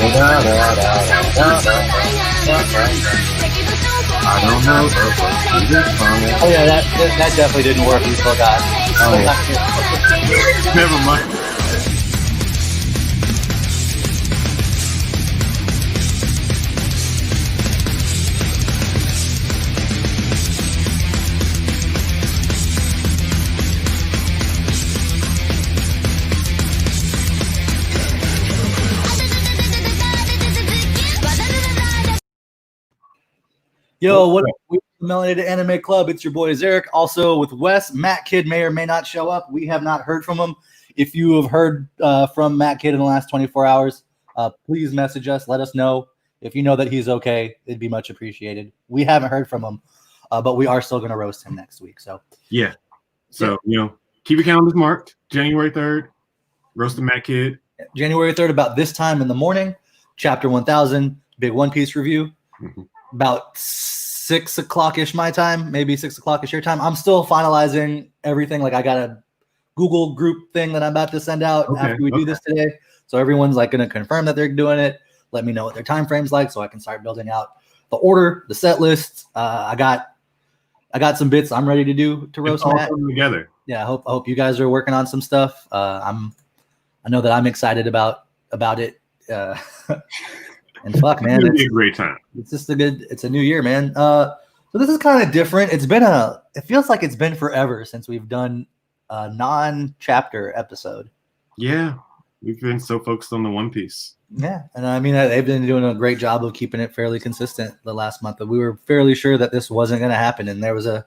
I don't know. Oh yeah, that definitely didn't work. We forgot. Oh, yeah. Never mind. Yo, what we Melanated Anime Club? It's your boy Zarek. Also with Wes. Matt Kidd may or may not show up. We have not heard from him. If you have heard from Matt Kidd in the last 24 hours, please message us. Let us know. If you know that he's okay, it'd be much appreciated. We haven't heard from him, but we are still going to roast him next week. So yeah. So, keep your calendars marked. January 3rd, roasting Matt Kidd. January 3rd, about this time in the morning, Chapter 1000, big One Piece review. Mm-hmm. About 6 o'clock-ish my time, maybe 6 o'clock-ish your time. I'm still finalizing everything. Like I got a Google group thing that I'm about to send out after we do this today. So everyone's like going to confirm that they're doing it. Let me know what their time frame's like so I can start building out the order, the set list. I got some bits I'm ready to do to roast Matt together. Yeah, I hope you guys are working on some stuff. I know that I'm excited about it. And fuck, man, it's a great time. It's just it's a new year, man. So this is kind of different. It feels like it's been forever since we've done a non-chapter episode. Yeah, we've been so focused on the One Piece. Yeah, and I mean, they've been doing a great job of keeping it fairly consistent the last month. But we were fairly sure that this wasn't going to happen, and there was a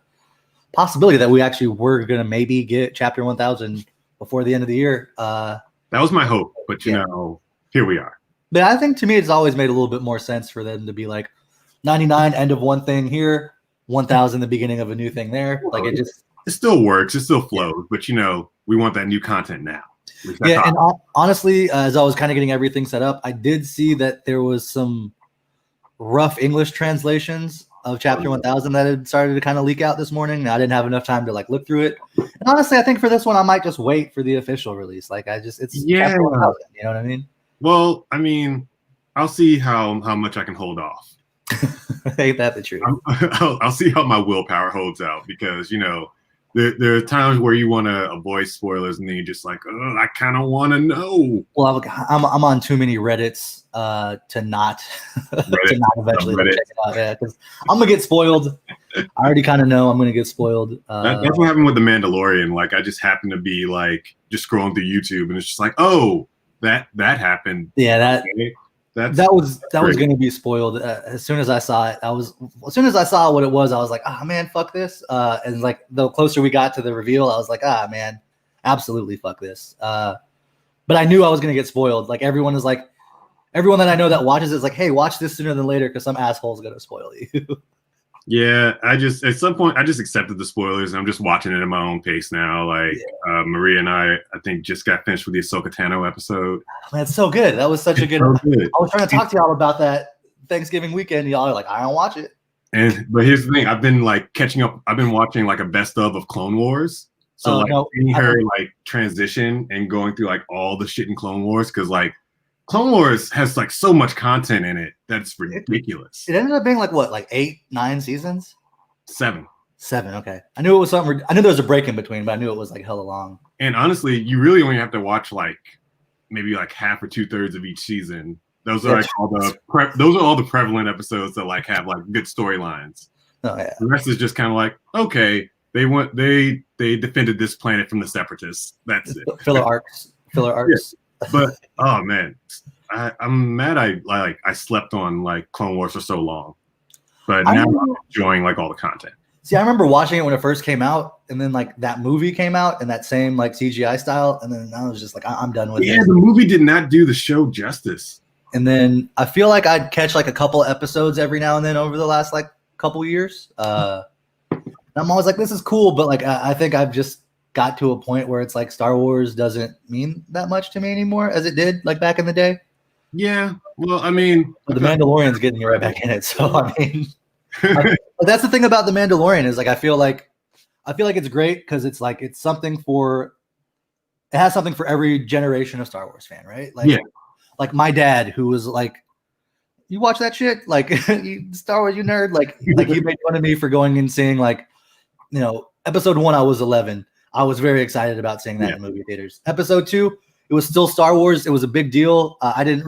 possibility that we actually were going to maybe get Chapter 1000 before the end of the year. That was my hope, but here we are. But I think to me, it's always made a little bit more sense for them to be like 99 end of one thing here, 1000 the beginning of a new thing there. Like it still works, it still flows, but we want that new content now. Yeah, and honestly, as I was kind of getting everything set up, I did see that there was some rough English translations of Chapter 1000 that had started to kind of leak out this morning. I didn't have enough time to look through it. And honestly, I think for this one, I might just wait for the official release. Chapter 1000, you know what I mean? Well, I mean, I'll see how much I can hold off. Ain't that the truth? I'll see how my willpower holds out because, there are times where you want to avoid spoilers and then you're just like, oh, I kind of want to know. Well, I'm on too many Reddits to not eventually check it out. Yeah, because I'm going to get spoiled. I already kind of know I'm going to get spoiled. That's what happened with The Mandalorian. I just happened to be just scrolling through YouTube and it's just like, oh, that happened. Yeah, that was going to be spoiled as soon as I saw it. As soon as I saw what it was, I was like, oh man, fuck this. And the closer we got to the reveal, I was like, man, absolutely fuck this. But I knew I was going to get spoiled. Everyone that I know that watches it is like, hey, watch this sooner than later because some asshole's going to spoil you. Yeah, at some point I just accepted the spoilers and I'm just watching it at my own pace now. Maria and I think just got finished with the Ahsoka Tano episode. Man, it's so good. That was such a good. I was trying to talk to y'all about that Thanksgiving weekend. Y'all are like, I don't watch it. But here's the thing: I've been catching up. I've been watching a best of Clone Wars. So seeing her transition and going through all the shit in Clone Wars because Clone Wars has so much content in it that's ridiculous. It ended up being 8, 9 seasons? 7. 7, okay. I knew it was something. I knew there was a break in between, but I knew it was hella long. And honestly, you really only have to watch maybe half or 2/3 of each season. Those are all the prevalent episodes that have good storylines. Oh yeah. The rest is just kind of okay. They defended this planet from the Separatists. That's it. Filler arcs. Yeah. But oh man, I'm mad. I slept on Clone Wars for so long, but now I'm enjoying all the content. See, I remember watching it when it first came out, and then that movie came out in that same CGI style, and then I was just I'm done with it. Yeah, the movie did not do the show justice. And then I feel like I'd catch a couple episodes every now and then over the last couple years. And I'm always this is cool, but I think I've just got to a point where it's Star Wars doesn't mean that much to me anymore as it did back in the day. Yeah, well, I mean, but the Mandalorian's getting me right back in it. So I mean, that's the thing about the Mandalorian is I feel like it's great because it's it has something for every generation of Star Wars fan, right? Yeah. like my dad, who was like, you watch that shit? Like Star Wars, you nerd. Like he made fun of me for going and seeing like, episode 1, I was 11. I was very excited about seeing that in movie theaters. Episode 2, it was still Star Wars. It was a big deal. I didn't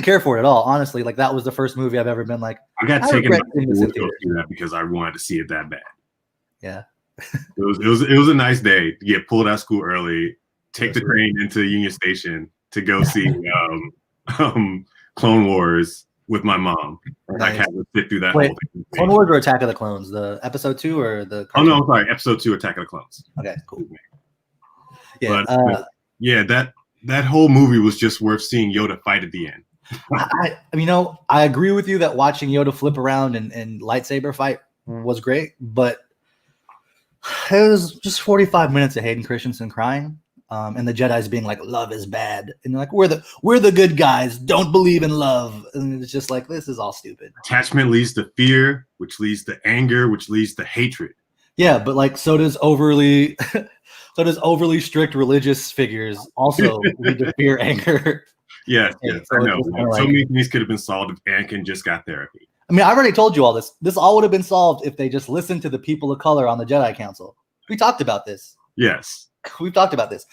care for it at all, honestly. Like that was the first movie I've ever been like, I got taken to that because I wanted to see it that bad. Yeah. It was a nice day to get pulled out of school early, take the train into Union Station to go see Clone Wars with my mom. Nice. I had to sit through that whole thing. Clone Wars or Attack of the Clones? The episode 2 or the cartoon? Oh no, I'm sorry, episode 2, Attack of the Clones. Okay, cool. Yeah, but, that whole movie was just worth seeing Yoda fight at the end. I agree with you that watching Yoda flip around and lightsaber fight was great, but it was just 45 minutes of Hayden Christensen crying. And the Jedi's being like, love is bad. And like, we're the good guys. Don't believe in love. And it's just like, this is all stupid. Attachment leads to fear, which leads to anger, which leads to hatred. Yeah, but like, so does overly strict religious figures also lead to fear, anger. Yes, I know. So many things could have been solved if Anakin just got therapy. I mean, I already told you all this. This all would have been solved if they just listened to the people of color on the Jedi Council. We talked about this. Yes. We've talked about this.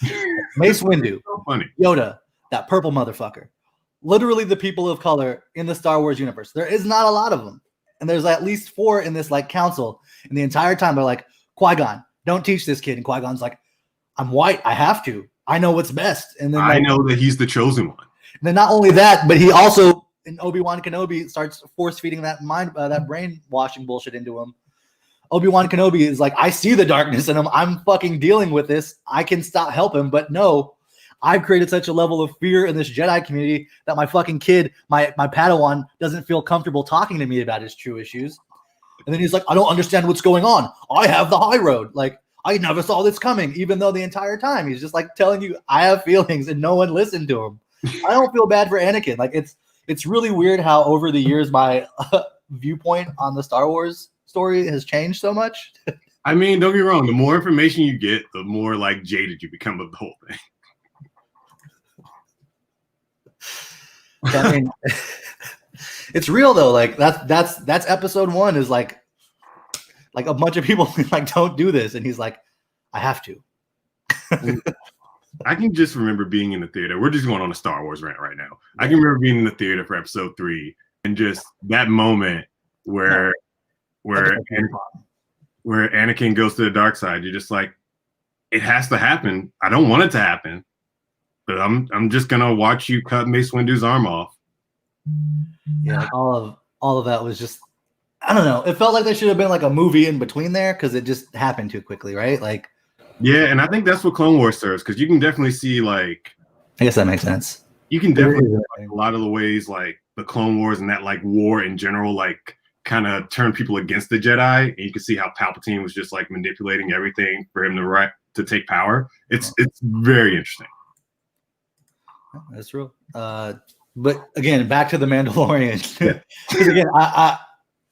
Mace Windu, so funny. Yoda, that purple motherfucker. Literally the people of color in the Star Wars universe. There is not a lot of them. And there's at least 4 in this like council. And the entire time they're like, Qui-Gon, don't teach this kid. And Qui-Gon's like, I'm white. I have to. I know what's best. And then I know that he's the chosen one. And then not only that, but he also, in Obi-Wan Kenobi, starts force feeding that that brainwashing bullshit into him. Obi-Wan Kenobi is like, I see the darkness in him. I'm fucking dealing with this. I can help him. But no, I've created such a level of fear in this Jedi community that my fucking kid, my Padawan, doesn't feel comfortable talking to me about his true issues. And then he's like, I don't understand what's going on. I have the high road. Like, I never saw this coming, even though the entire time he's just like telling you, I have feelings, and no one listened to him. I don't feel bad for Anakin. Like, it's really weird how over the years my viewpoint on the Star Wars story has changed so much. I mean, don't get me wrong. The more information you get, the more like jaded you become of the whole thing. I mean, it's real though. Like that's episode 1 is like a bunch of people like, don't do this, and he's like, I have to. I can just remember being in the theater. We're just going on a Star Wars rant right now. I can remember being in the theater for episode 3 and just that moment where Anakin goes to the dark side. You're just like, it has to happen. I don't want it to happen, but I'm just gonna watch you cut Mace Windu's arm off. Yeah, like all of that was just, I don't know. It felt like there should have been like a movie in between there because it just happened too quickly, right? Like, yeah, and I think that's what Clone Wars serves, because you can definitely see like, I guess that makes sense. You can definitely see, like, a lot of the ways like the Clone Wars and that like war in general like kind of turn people against the Jedi, and you can see how Palpatine was just like manipulating everything for him to take power. It's very interesting. That's real. But again, back to the Mandalorian. Because again, I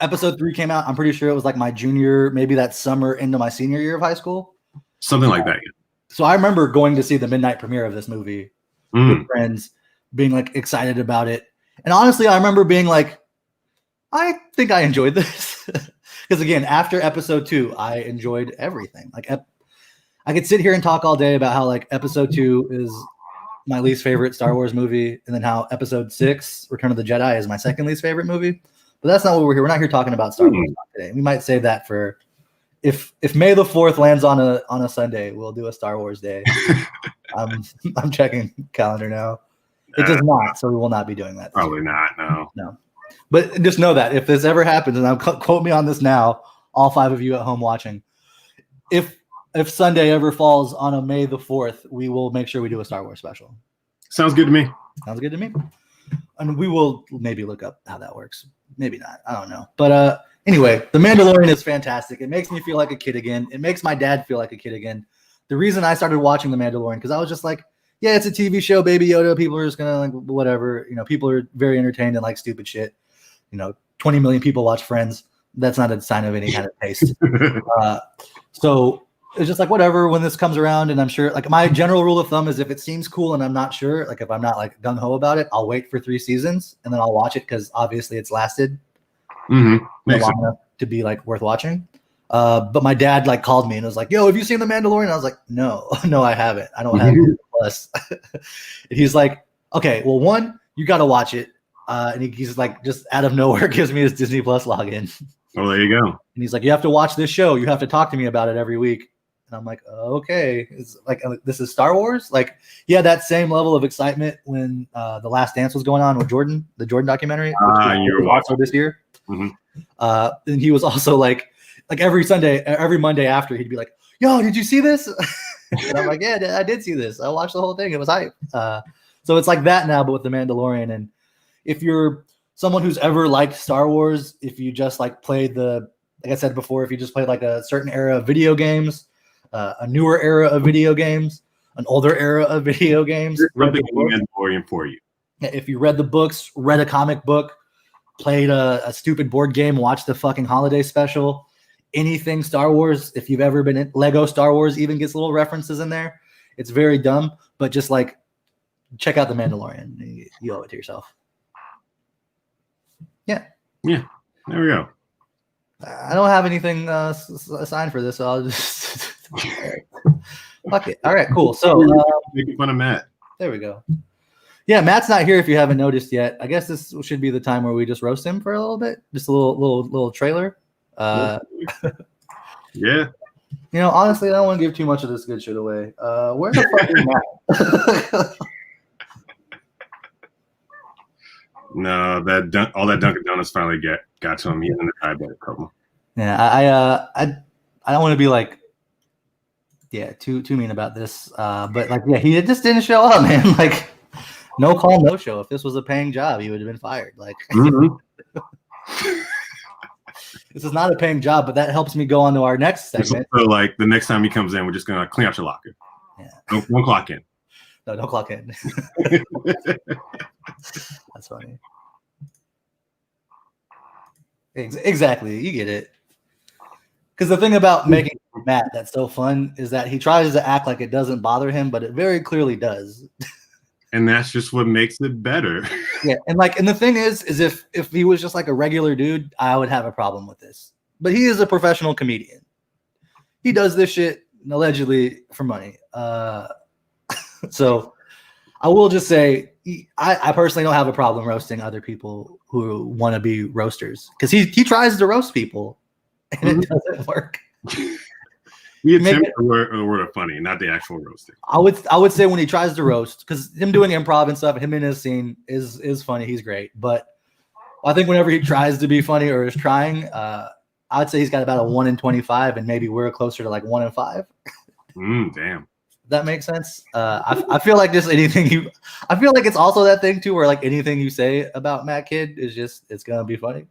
episode 3 came out. I'm pretty sure it was like my junior, maybe that summer into my senior year of high school. Something like that. Yeah. So I remember going to see the midnight premiere of this movie with friends, being like excited about it. And honestly, I remember being like, I think I enjoyed this. Because again, after episode 2, I enjoyed everything. Like I could sit here and talk all day about how like episode 2 is my least favorite Star Wars movie, and then how episode 6, Return of the Jedi, is my second least favorite movie. But that's not what we're here. We're not here talking about Star Wars today. We might save that for if May the 4th lands on a Sunday, we'll do a Star Wars day. I'm checking calendar now. It does not, so we will not be doing that. Probably not. No. But just know that if this ever happens, and quote me on this now, all 5 of you at home watching, if Sunday ever falls on a May the 4th, we will make sure we do a Star Wars special. Sounds good to me. Sounds good to me. And we will maybe look up how that works. Maybe not. I don't know. But anyway, The Mandalorian is fantastic. It makes me feel like a kid again. It makes my dad feel like a kid again. The reason I started watching The Mandalorian, because I was just like, yeah, it's a TV show, Baby Yoda. People are just going to like whatever. You know, people are very entertained and like stupid shit. 20 million people watch Friends. That's not a sign of any kind of taste. So it's just like whatever when this comes around, and I'm sure like my general rule of thumb is if it seems cool and I'm not sure, like if I'm not like gung ho about it, I'll wait for 3 seasons and then I'll watch it because obviously it's lasted long enough to be like worth watching. But my dad like called me and was like, "Yo, have you seen The Mandalorian?" I was like, "No, no, I haven't. I don't have Plus." He's like, "Okay, well, one, you got to watch it." And he's like, just out of nowhere, gives me his Disney Plus login. Oh, there you go. And he's like, "You have to watch this show. You have to talk to me about it every week." And I'm like, "Okay." It's like, this is Star Wars. Like, he had that same level of excitement when The Last Dance was going on with Jordan, the Jordan documentary, which was also this year. Mm-hmm. And he was also like every Monday after, he'd be like, "Yo, did you see this?" And I'm like, "Yeah, I did see this. I watched the whole thing. It was hype." So it's like that now, but with The Mandalorian. And if you're someone who's ever liked Star Wars, if you just like played like I said before, if you just played like a certain era of video games, a newer era of video games, an older era of video games, Mandalorian for you. If you read the books, read a comic book, played a stupid board game, watched the fucking holiday special, anything Star Wars, if you've ever been in Lego Star Wars, even gets little references in there. It's very dumb, but just like check out The Mandalorian. You owe it to yourself. Yeah. There we go. I don't have anything assigned for this, so I'll just fuck it. All right, cool. So making fun of Matt. There we go. Yeah, Matt's not here if you haven't noticed yet. I guess this should be the time where we just roast him for a little bit. Just a little trailer. Yeah. You know, honestly, I don't want to give too much of this good shit away. Where the fuck is Matt? No, all that Dunkin' Donuts finally got to him. He's in the diabetic coma. Yeah, I don't want to be like, too mean about this. But like, he just didn't show up, man. Like, no call, no show. If this was a paying job, he would have been fired. Like, this is not a paying job, but that helps me go on to our next segment. So, like, the next time he comes in, we're just gonna clean out your locker. Yeah. Don't clock in. No, don't clock in. That's funny. Exactly, you get it. Because the thing about making Matt that's so fun is that he tries to act like it doesn't bother him, but it very clearly does. And that's just what makes it better. Yeah, and the thing is if he was just like a regular dude, I would have a problem with this. But he is a professional comedian. He does this shit allegedly for money. So I will just say I personally don't have a problem roasting other people who want to be roasters because he tries to roast people and it doesn't work. We attempt the word of funny, not the actual roasting. I would say when he tries to roast, because him doing improv and stuff, him in his scene is funny. He's great, but I think whenever he tries to be funny or is trying, I'd say he's got about a 1 in 25, and maybe we're closer to like 1 in 5. Damn. That makes sense. I feel like just anything I feel like it's also that thing too, where like anything you say about Matt Kidd is just it's gonna be funny.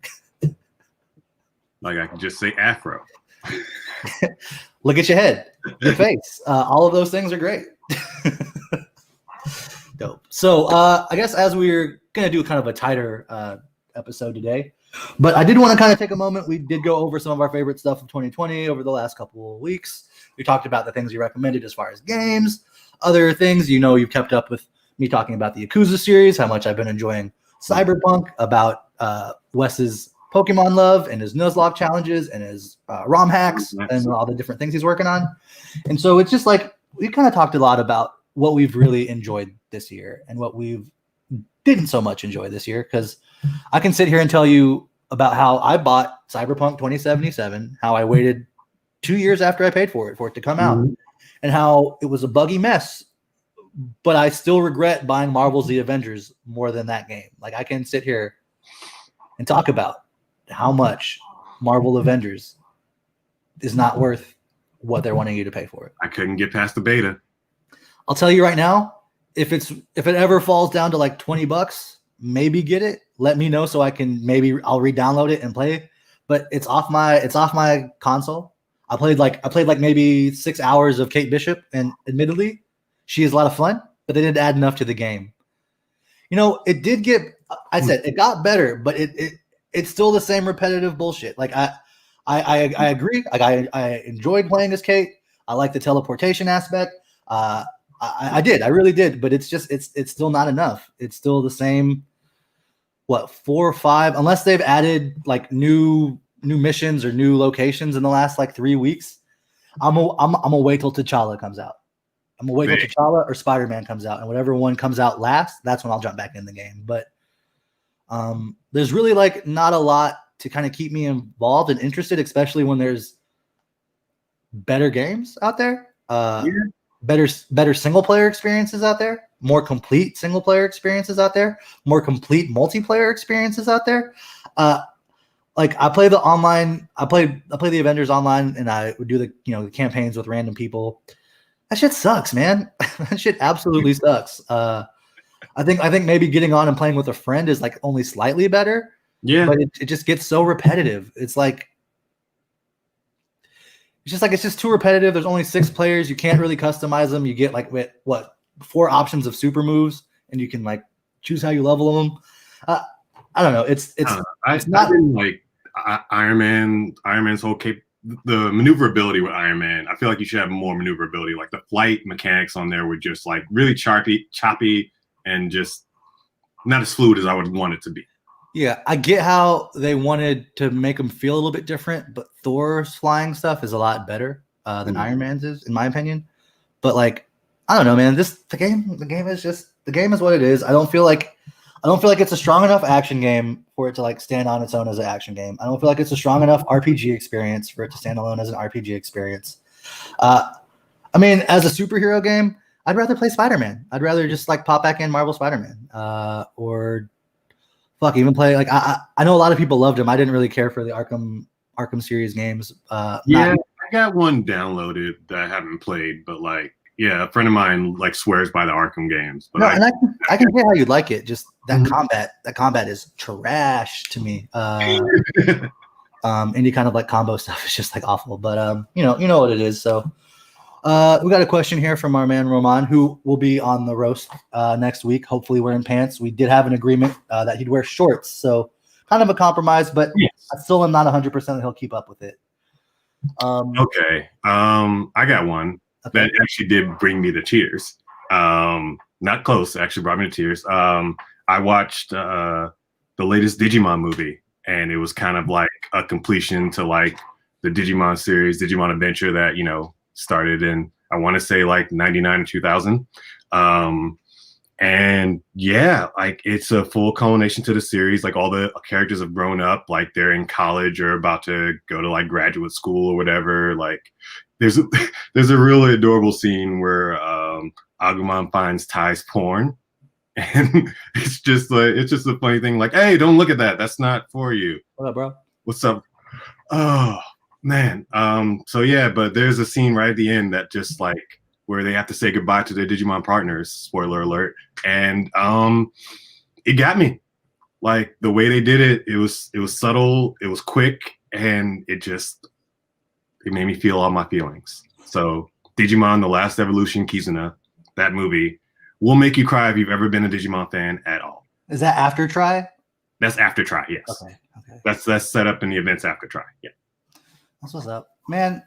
Like I can just say Afro. Look at your head, your face. All of those things are great. Dope. So I guess as we're gonna do kind of a tighter episode today, but I did want to kind of take a moment. We did go over some of our favorite stuff of 2020 over the last couple of weeks. We talked about the things you recommended as far as games, other things. You know, you've kept up with me talking about the Yakuza series, how much I've been enjoying Cyberpunk, about Wes's Pokemon love and his Nuzlocke challenges and his ROM hacks and all the different things he's working on. And so it's just like we kind of talked a lot about what we've really enjoyed this year and what we didn't so much enjoy this year, because I can sit here and tell you about how I bought Cyberpunk 2077, how I waited 2 years after I paid for it to come out, and how it was a buggy mess, but I still regret buying Marvel's The Avengers more than that game. Like I can sit here and talk about how much Marvel Avengers is not worth what they're wanting you to pay for it. I couldn't get past the beta. I'll tell you right now, if it ever falls down to like $20, maybe get it. Let me know so I can I'll re-download it and play. But it's off my console. I played like maybe 6 hours of Kate Bishop, and admittedly, she is a lot of fun, but they didn't add enough to the game. You know, it did get. I said it got better, but it's still the same repetitive bullshit. Like I agree. Like I enjoyed playing as Kate. I like the teleportation aspect. I really did, but it's still not enough. It's still the same. What, 4 or 5? Unless they've added like new missions or new locations in the last like 3 weeks. I'm gonna wait till T'Challa comes out. I'm gonna wait till T'Challa or Spider-Man comes out, and whatever one comes out last, that's when I'll jump back in the game. But there's really like not a lot to kind of keep me involved and interested, especially when there's better games out there, better single player experiences out there, more complete single player experiences out there, more complete multiplayer experiences out there. Like I play the online, I play the Avengers online, and I would do the campaigns with random people. That shit sucks, man. That shit absolutely sucks. I think maybe getting on and playing with a friend is like only slightly better. Yeah, but it just gets so repetitive. It's just too repetitive. There's only 6 players. You can't really customize them. You get like 4 options of super moves, and you can like choose how you level them. I don't know. It's not like Iron Man's whole the maneuverability with Iron Man. I feel like you should have more maneuverability. Like the flight mechanics on there were just like really choppy, and just not as fluid as I would want it to be. Yeah, I get how they wanted to make them feel a little bit different, but Thor's flying stuff is a lot better than Iron Man's is, in my opinion. But like, I don't know, man. The game is what it is. I don't feel like it's a strong enough action game for it to like stand on its own as an action game. I don't feel like it's a strong enough RPG experience for it to stand alone as an RPG experience. I mean, as a superhero game, I'd rather play Spider-Man. I'd rather just like pop back in Marvel Spider-Man, or even play like I know a lot of people loved him. I didn't really care for the Arkham series games. I got one downloaded that I haven't played, but like, yeah, a friend of mine like swears by the Arkham games. But and I can hear how you'd like it. Just that combat is trash to me. Any kind of like combo stuff is just like awful. But you know what it is. So we got a question here from our man Roman, who will be on the roast next week, hopefully wearing pants. We did have an agreement that he'd wear shorts, so kind of a compromise, but yes. I still am not 100% that he'll keep up with it. Okay. I got one that actually did bring me to tears. Not close, actually brought me to tears. I watched the latest Digimon movie, and it was kind of like a completion to like the Digimon series, Digimon Adventure that, started in, I want to say like 99 or 2000. And yeah, like it's a full culmination to the series. Like all the characters have grown up, like they're in college or about to go to like graduate school or whatever. Like there's a really adorable scene where Agumon finds Tai's porn. And it's just a funny thing. Like, hey, don't look at that. That's not for you. What up, bro? What's up? Oh, man. So yeah, but there's a scene right at the end that just like where they have to say goodbye to their Digimon partners, spoiler alert. And it got me. Like the way they did it, it was subtle, it was quick, and it made me feel all my feelings. So Digimon The Last Evolution Kizuna, that movie will make you cry if you've ever been a Digimon fan at all. Is that after Try? That's after Try, yes. Okay. That's set up in the events after Try. Yeah. That's what's up. Man,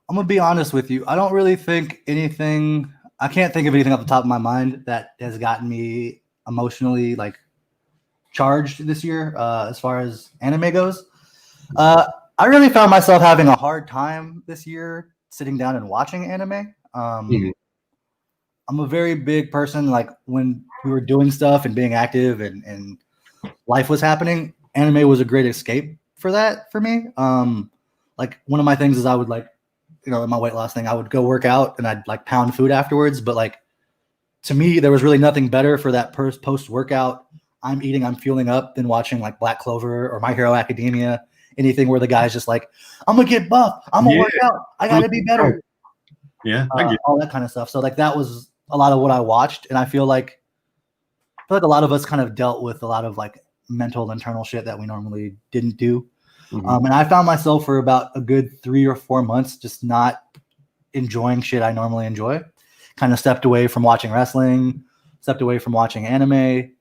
I'm gonna be honest with you. I don't really think anything. I can't think of anything off the top of my mind that has gotten me emotionally like charged this year as far as anime goes. I really found myself having a hard time this year sitting down and watching anime. I'm a very big person. Like when we were doing stuff and being active and life was happening, anime was a great escape for that for me. Like one of my things is I would like, in my weight loss thing, I would go work out and I'd like pound food afterwards. But like to me, there was really nothing better for that post workout. I'm fueling up than watching like Black Clover or My Hero Academia, anything where the guy's just like, I'm gonna get buff, I'm gonna work out, I gotta be better. Yeah, all that kind of stuff. So like that was a lot of what I watched, and I feel like a lot of us kind of dealt with a lot of like mental internal shit that we normally didn't do. And I found myself for about a good 3 or 4 months just not enjoying shit I normally enjoy. Kind of stepped away from watching wrestling, stepped away from watching anime.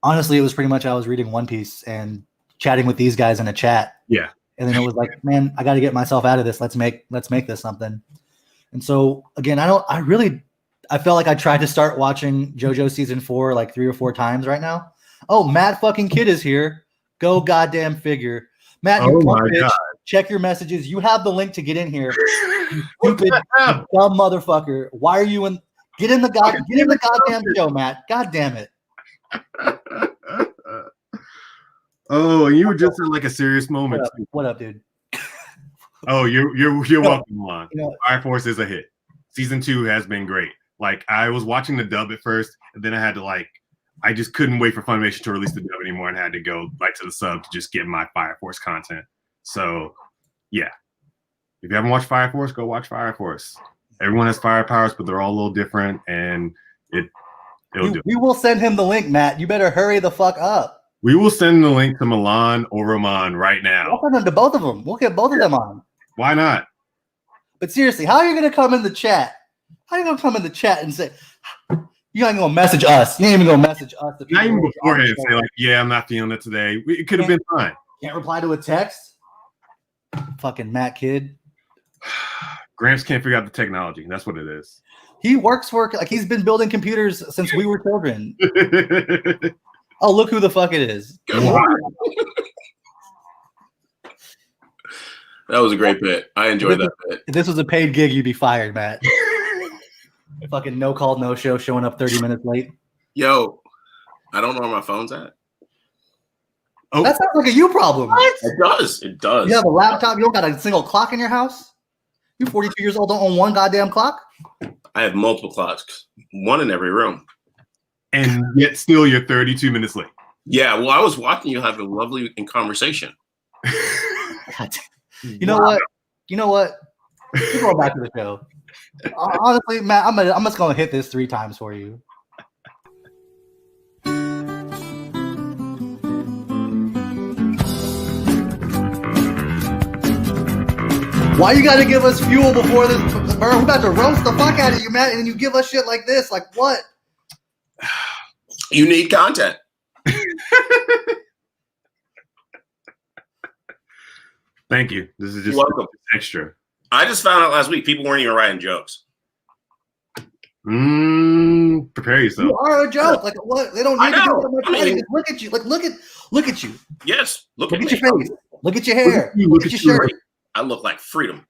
Honestly, it was pretty much I was reading One Piece and chatting with these guys in a chat. Yeah. And then it was like, man, I got to get myself out of this. Let's make this something. And so again, I felt like I tried to start watching JoJo season 4 like 3 or 4 times right now. Oh, Matt fucking Kid is here. Go goddamn figure. Matt, you bitch. Check your messages. You have the link to get in here. You stupid dumb motherfucker. Why are you in? Get in the goddamn show, Matt. God damn it. Oh, you were just in like a serious moment. What up, dude? Oh, you're welcome, Milan. Fire Force is a hit. Season 2 has been great. Like I was watching the dub at first, and then I had to I just couldn't wait for Funimation to release the dub anymore, and had to go to the sub to just get my Fire Force content. So, yeah, if you haven't watched Fire Force, go watch Fire Force. Everyone has fire powers, but they're all a little different, and we will send him the link, Matt. You better hurry the fuck up. We will send the link to Milan or Roman right now. We'll send them to both of them. We'll get both of them on. Why not? But seriously, how are you going to come in the chat? How are you going to come in the chat and say, you ain't going to message us? You ain't even going to message us. Not even beforehand. Say like, yeah, I'm not feeling it today. It could have been fine. Can't reply to a text? Fucking Matt Kid. Gramps can't figure out the technology. That's what it is. He works for, like, he's been building computers since we were children. Oh, look who the fuck it is. That was a great bit. I enjoyed that bit. If this was a paid gig, you'd be fired, Matt. Fucking no call, no show, showing up 30 minutes late. Yo, I don't know where my phone's at. Oh, that sounds like a you problem. What? It does. It does. You have a laptop. You don't got a single clock in your house. You 42 years old, don't own one goddamn clock. I have multiple clocks, one in every room. And yet still you're 32 minutes late. Yeah, well, I was watching you have a lovely conversation. You know what? We're going back to the show. Honestly, Matt, I'm just going to hit this 3 times for you. Why you got to give us fuel before this? We're about to roast the fuck out of you, Matt, and then you give us shit like this. Like what? You need content. Thank you. This is just extra. I just found out last week people weren't even writing jokes. Prepare yourself. You are a joke. Like what? They don't need to do that much writing. Just look at you. Like look at you. Yes. Look at your face. Look at your hair. Look at your shirt. I look like freedom.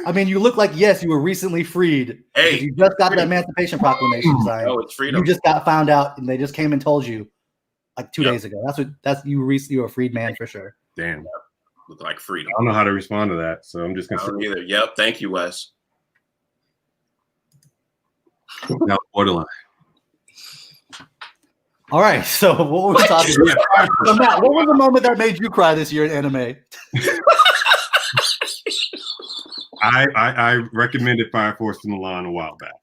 I mean, you look like, yes, you were recently freed. Hey, you just got the Emancipation Proclamation signed. Oh, it's freedom. You just got found out, and they just came and told you like 2 days ago. You were a freed man for sure. Damn, look like freedom. I don't know how to respond to that, so I'm just gonna say either. Yep, thank you, Wes. Now borderline. All right, so what were we talking about? So Matt, what was the moment that made you cry this year in anime? I recommended Fire Force to Milan a while back.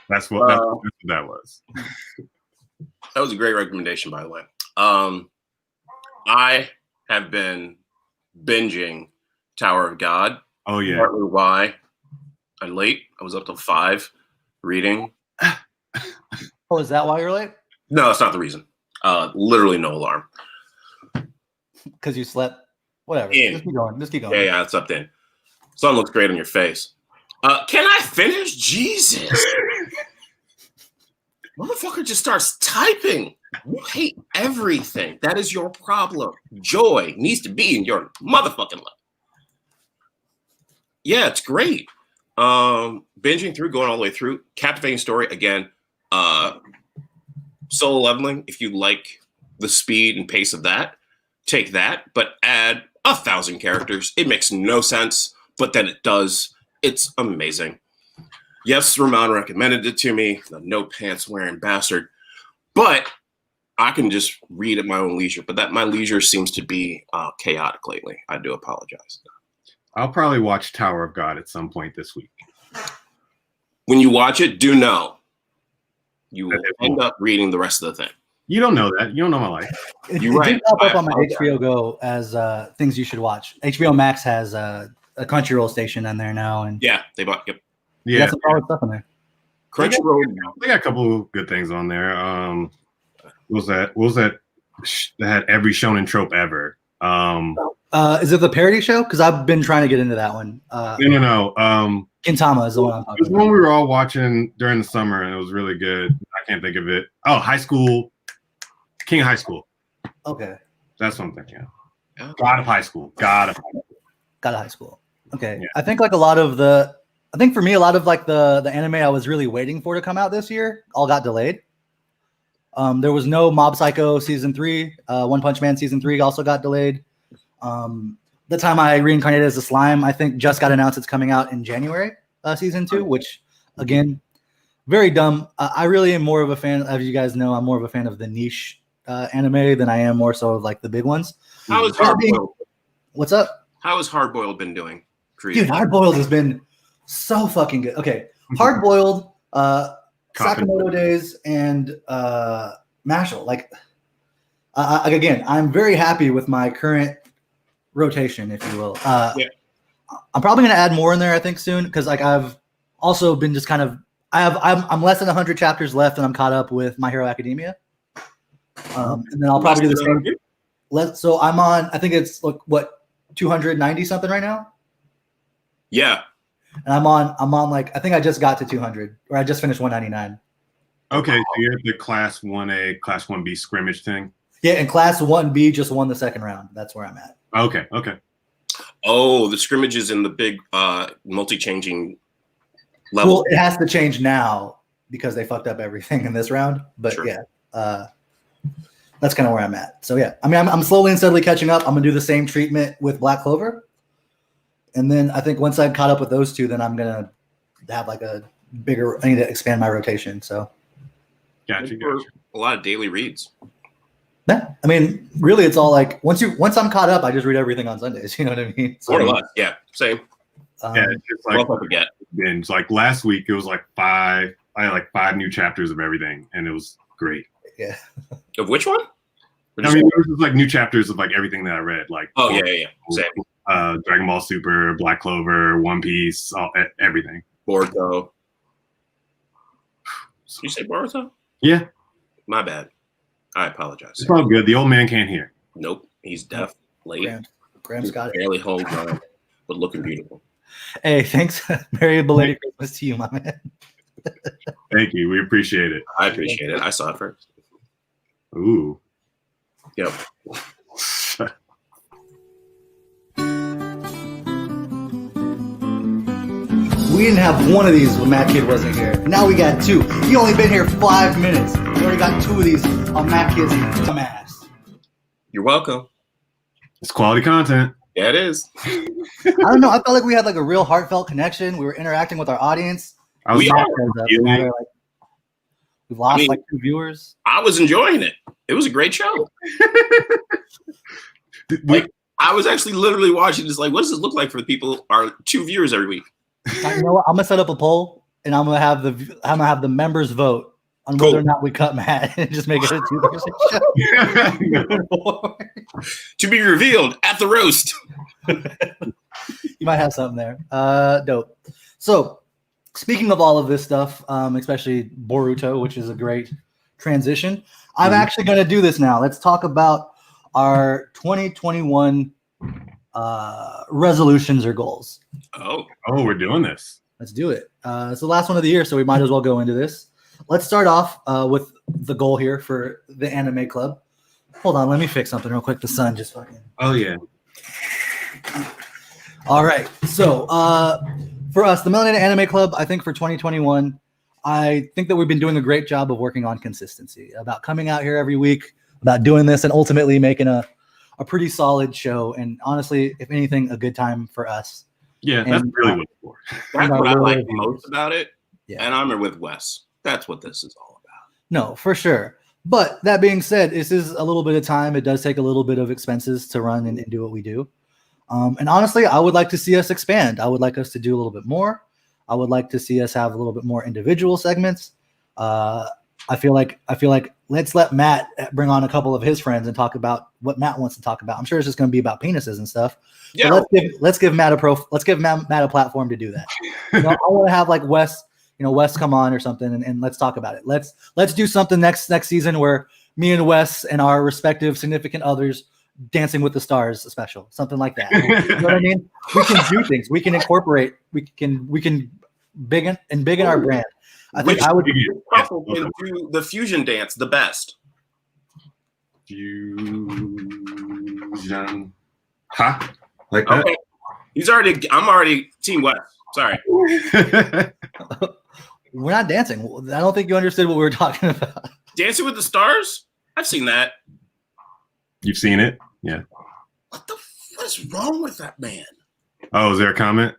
That's what that was. That was a great recommendation, by the way. I have been binging Tower of God. Oh yeah. Partly why I'm late. I was up till 5 reading. Oh, is that why you're late? No, that's not the reason. Literally no alarm. Because you slept. Whatever. Just keep going. Yeah, it's up then. Sun looks great on your face. Can I finish? Jesus. Motherfucker just starts typing. You hate everything. That is your problem. Joy needs to be in your motherfucking life. Yeah, it's great. Binging through, going all the way through. Captivating story. Again, solo leveling. If you like the speed and pace of that, take that, but add 1,000 characters. It makes no sense, but then it does. It's amazing. Yes, Ramon recommended it to me, the no pants wearing bastard, but I can just read at my own leisure. But that my leisure seems to be chaotic lately. I do apologize. I'll probably watch Tower of God at some point this week. When you watch it, do know you will end up reading the rest of the thing. You don't know that. You don't know my life. It did pop up on my HBO Go as things you should watch. HBO Max has a Crunchyroll station on there now, and they bought. Yep. Yeah, got some solid stuff in there. Crunchyroll. They got a couple of good things on there. What was that? That had every shonen trope ever. Is it the parody show? Because I've been trying to get into that one. No. Kintama is the one I'm talking about. It was one we were all watching during the summer, and it was really good. I can't think of it. Oh, King of High School. Okay. That's what I'm thinking of. God of High School. God of High School. Okay. Yeah. I think like for me, a lot of like the anime I was really waiting for to come out this year all got delayed. There was no Mob Psycho season 3. One Punch Man season 3 also got delayed. The time I reincarnated as a slime, I think just got announced it's coming out in January, season 2, which again, very dumb. I really am more of a fan, as you guys know, I'm more of a fan of the niche anime than I am more so of like the big ones. How is Hardboiled? What's up? How has Hardboiled been doing? Dude, Hardboiled has been so fucking good. Okay, Hardboiled, Sakamoto Days, and Mashal. Like, again, I'm very happy with my current rotation, if you will. I'm probably going to add more in there, I think, soon, because like I've also been just kind of I'm less than 100 chapters left, and I'm caught up with My Hero Academia. And then I'll probably do the same. So I'm on. I think it's like what 290 something right now. Yeah. And I'm on like I think I just got to 200, or I just finished 199. Okay, so you're at the Class 1A, Class 1B scrimmage thing. Yeah, and Class 1B just won the second round. That's where I'm at. Okay. Oh, the scrimmages in the big multi-changing level. Well, it has to change now because they fucked up everything in this round. But sure. Yeah, that's kind of where I'm at. So yeah, I mean, I'm slowly and steadily catching up. I'm gonna do the same treatment with Black Clover, and then I think once I'm caught up with those two, then I'm gonna have like a bigger. I need to expand my rotation. So, gotcha. A lot of daily reads. Yeah, I mean, really, it's all like once I'm caught up, I just read everything on Sundays. You know what I mean? More or less, yeah, same. Yeah, it's just like binge. Like last week, it was like 5. I had like 5 new chapters of everything, and it was great. Yeah. Of which one? I mean, there was like new chapters of like everything that I read. Like yeah. Same. Dragon Ball Super, Black Clover, One Piece, everything. Boruto. Did you say Boruto? Yeah. My bad. I apologize. It's all good. The old man can't hear. Nope. He's deaf, late. Graham's got it. Barely homegrown, but looking beautiful. Hey, thanks. Merry belated Christmas to you, my man. Thank you. We appreciate it. I appreciate it. I saw it first. Ooh. Yep. We didn't have one of these when Matt Kid wasn't here. Now we got 2. He only been here 5 minutes. We already got 2 of these on Matt Kid's dumbass. You're welcome. It's quality content. Yeah, it is. I don't know. I felt like we had like a real heartfelt connection. We were interacting with our audience. We lost like 2 viewers. I was enjoying it. It was a great show. I was actually literally watching this. Like, what does this look like for the people? Our 2 viewers every week. You know what? I'm gonna set up a poll, and I'm gonna have the members vote on whether or not we cut Matt and just make it a 2% show. To be revealed at the roast. You might have something there. Dope. So, speaking of all of this stuff, especially Boruto, which is a great transition, I'm actually going to do this now. Let's talk about our 2021 resolutions or goals. Oh, we're doing this. Let's do it. It's the last one of the year, so we might as well go into this. Let's start off with the goal here for the anime club. Hold on, let me fix something real quick. The sun just fucking. Oh yeah. All right. So for us, the Melanated Anime Club, I think for 2021, I think that we've been doing a great job of working on consistency, about coming out here every week, about doing this, and ultimately making a pretty solid show. And honestly, if anything, a good time for us. Yeah, that's really what it's for. That's what I like most about it. Yeah. And I'm with Wes. That's what this is all about. No, for sure. But that being said, this is a little bit of time. It does take a little bit of expenses to run and do what we do. And honestly, I would like to see us expand. I would like us to do a little bit more. I would like to see us have a little bit more individual segments. I feel like let's let Matt bring on a couple of his friends and talk about what Matt wants to talk about. I'm sure it's just going to be about penises and stuff. Yeah. So let's give Matt a platform to do that. I want to have like Wes come on or something and let's talk about it. Let's do something next season where me and Wes and our respective significant others Dancing with the Stars special, something like that. You know what I mean? We can do things. We can incorporate. We can biggen our brand. I think I would couple can do the fusion dance the best. Fusion. Huh? Like that? Okay. I'm already Team West. Sorry. We're not dancing. I don't think you understood what we were talking about. Dancing with the Stars? I've seen that. You've seen it? Yeah. What is wrong with that man? Oh, is there a comment?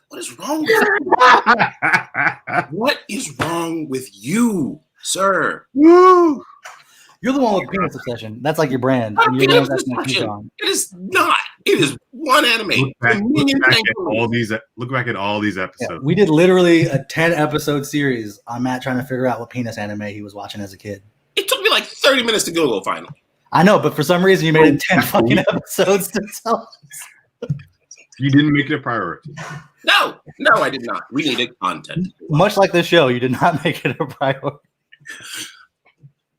What is wrong with you? What is wrong with you, sir? Woo! You're the one with penis obsession. That's like your brand. It is not. It is one anime. Look back at all these episodes. Yeah, we did literally a 10-episode series on Matt trying to figure out what penis anime he was watching as a kid. It took me like 30 minutes to Google finally. I know, but for some reason you made it 10 fucking episodes to tell us. You didn't make it a priority. No, I did not. We needed content. Much like this show, you did not make it a priority.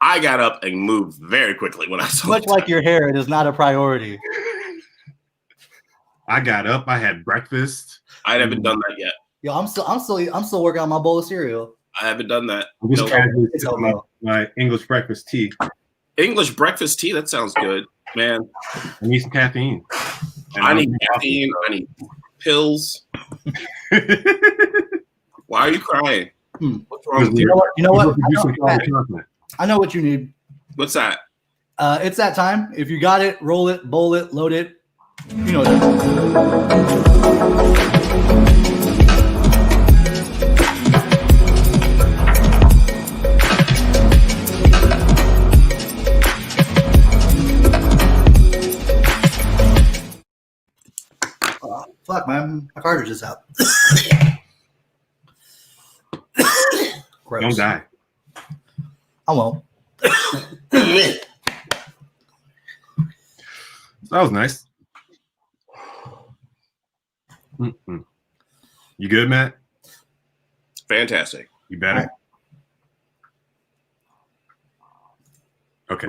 I got up and moved very quickly when I saw. Much like your hair, it is not a priority. I got up. I had breakfast. I haven't done that yet. Yo, I'm still working on my bowl of cereal. I haven't done that. I'm just my English breakfast tea. English breakfast tea. That sounds good, man. I need some caffeine. I need caffeine. I need pills. Why are you crying? What's wrong with you? You know what? I know what you need. What's that? It's that time. If you got it, roll it, bowl it, load it. You know fuck, man. My cartridge is out. Don't die. I won't. That was nice. Mm-mm. You good, Matt? Fantastic. You better? Okay.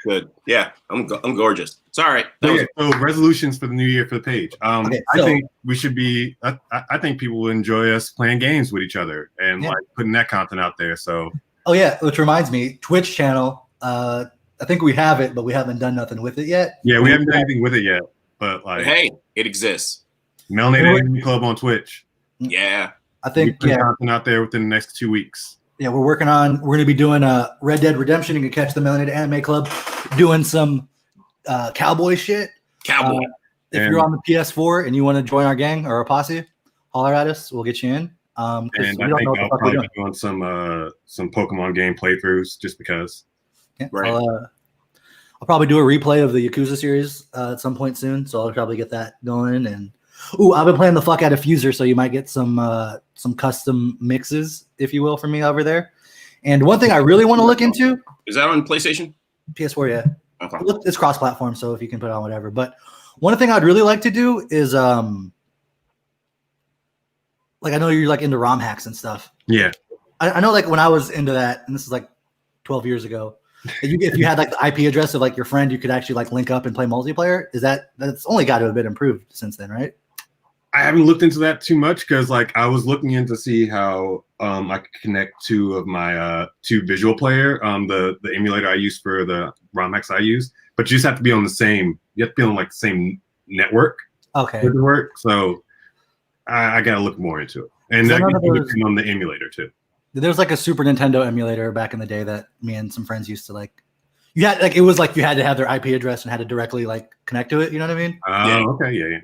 Good. Yeah, I'm gorgeous. Sorry. So resolutions for the new year for the page. I think we should be. I think people will enjoy us playing games with each other and like putting that content out there. So. Oh yeah, which reminds me, Twitch channel. I think we have it, but we haven't done nothing with it yet. Yeah, we haven't done anything with it yet. But like, hey, it exists. Melanated Club on Twitch. Yeah, I think content out there within the next 2 weeks. Yeah, we're going to be doing a Red Dead Redemption. You can catch the Melanated Anime Club doing some cowboy shit. If you're on the PS4 and you want to join our gang or our posse, holler at us. We'll get you in. And I think I'll probably be doing some Pokemon game playthroughs just because. Yeah, right. I'll probably do a replay of the Yakuza series at some point soon, so I'll probably get that going. And I've been playing the fuck out of Fuser, so you might get some custom mixes, if you will, from me over there. And one thing I really want to look into is that on PlayStation, PS4, yeah. Okay. It's cross-platform, so if you can put it on whatever. But one thing I'd really like to do is like I know you're like into ROM hacks and stuff. Yeah. I know like when I was into that, and this is like 12 years ago, if you had like the IP address of like your friend, you could actually like link up and play multiplayer. That's only got to have been improved since then, right? I haven't looked into that too much because like I was looking in to see how I could connect two of my two visual player, the emulator I use for the ROM hacks I use, but you just have to be on the same like the same network. Okay. To work. So I got to look more into it. And that can on the emulator too. There was like a Super Nintendo emulator back in the day that me and some friends used to like. You had like it was like you had to have their IP address and had to directly like connect to it. You know what I mean? Okay, yeah.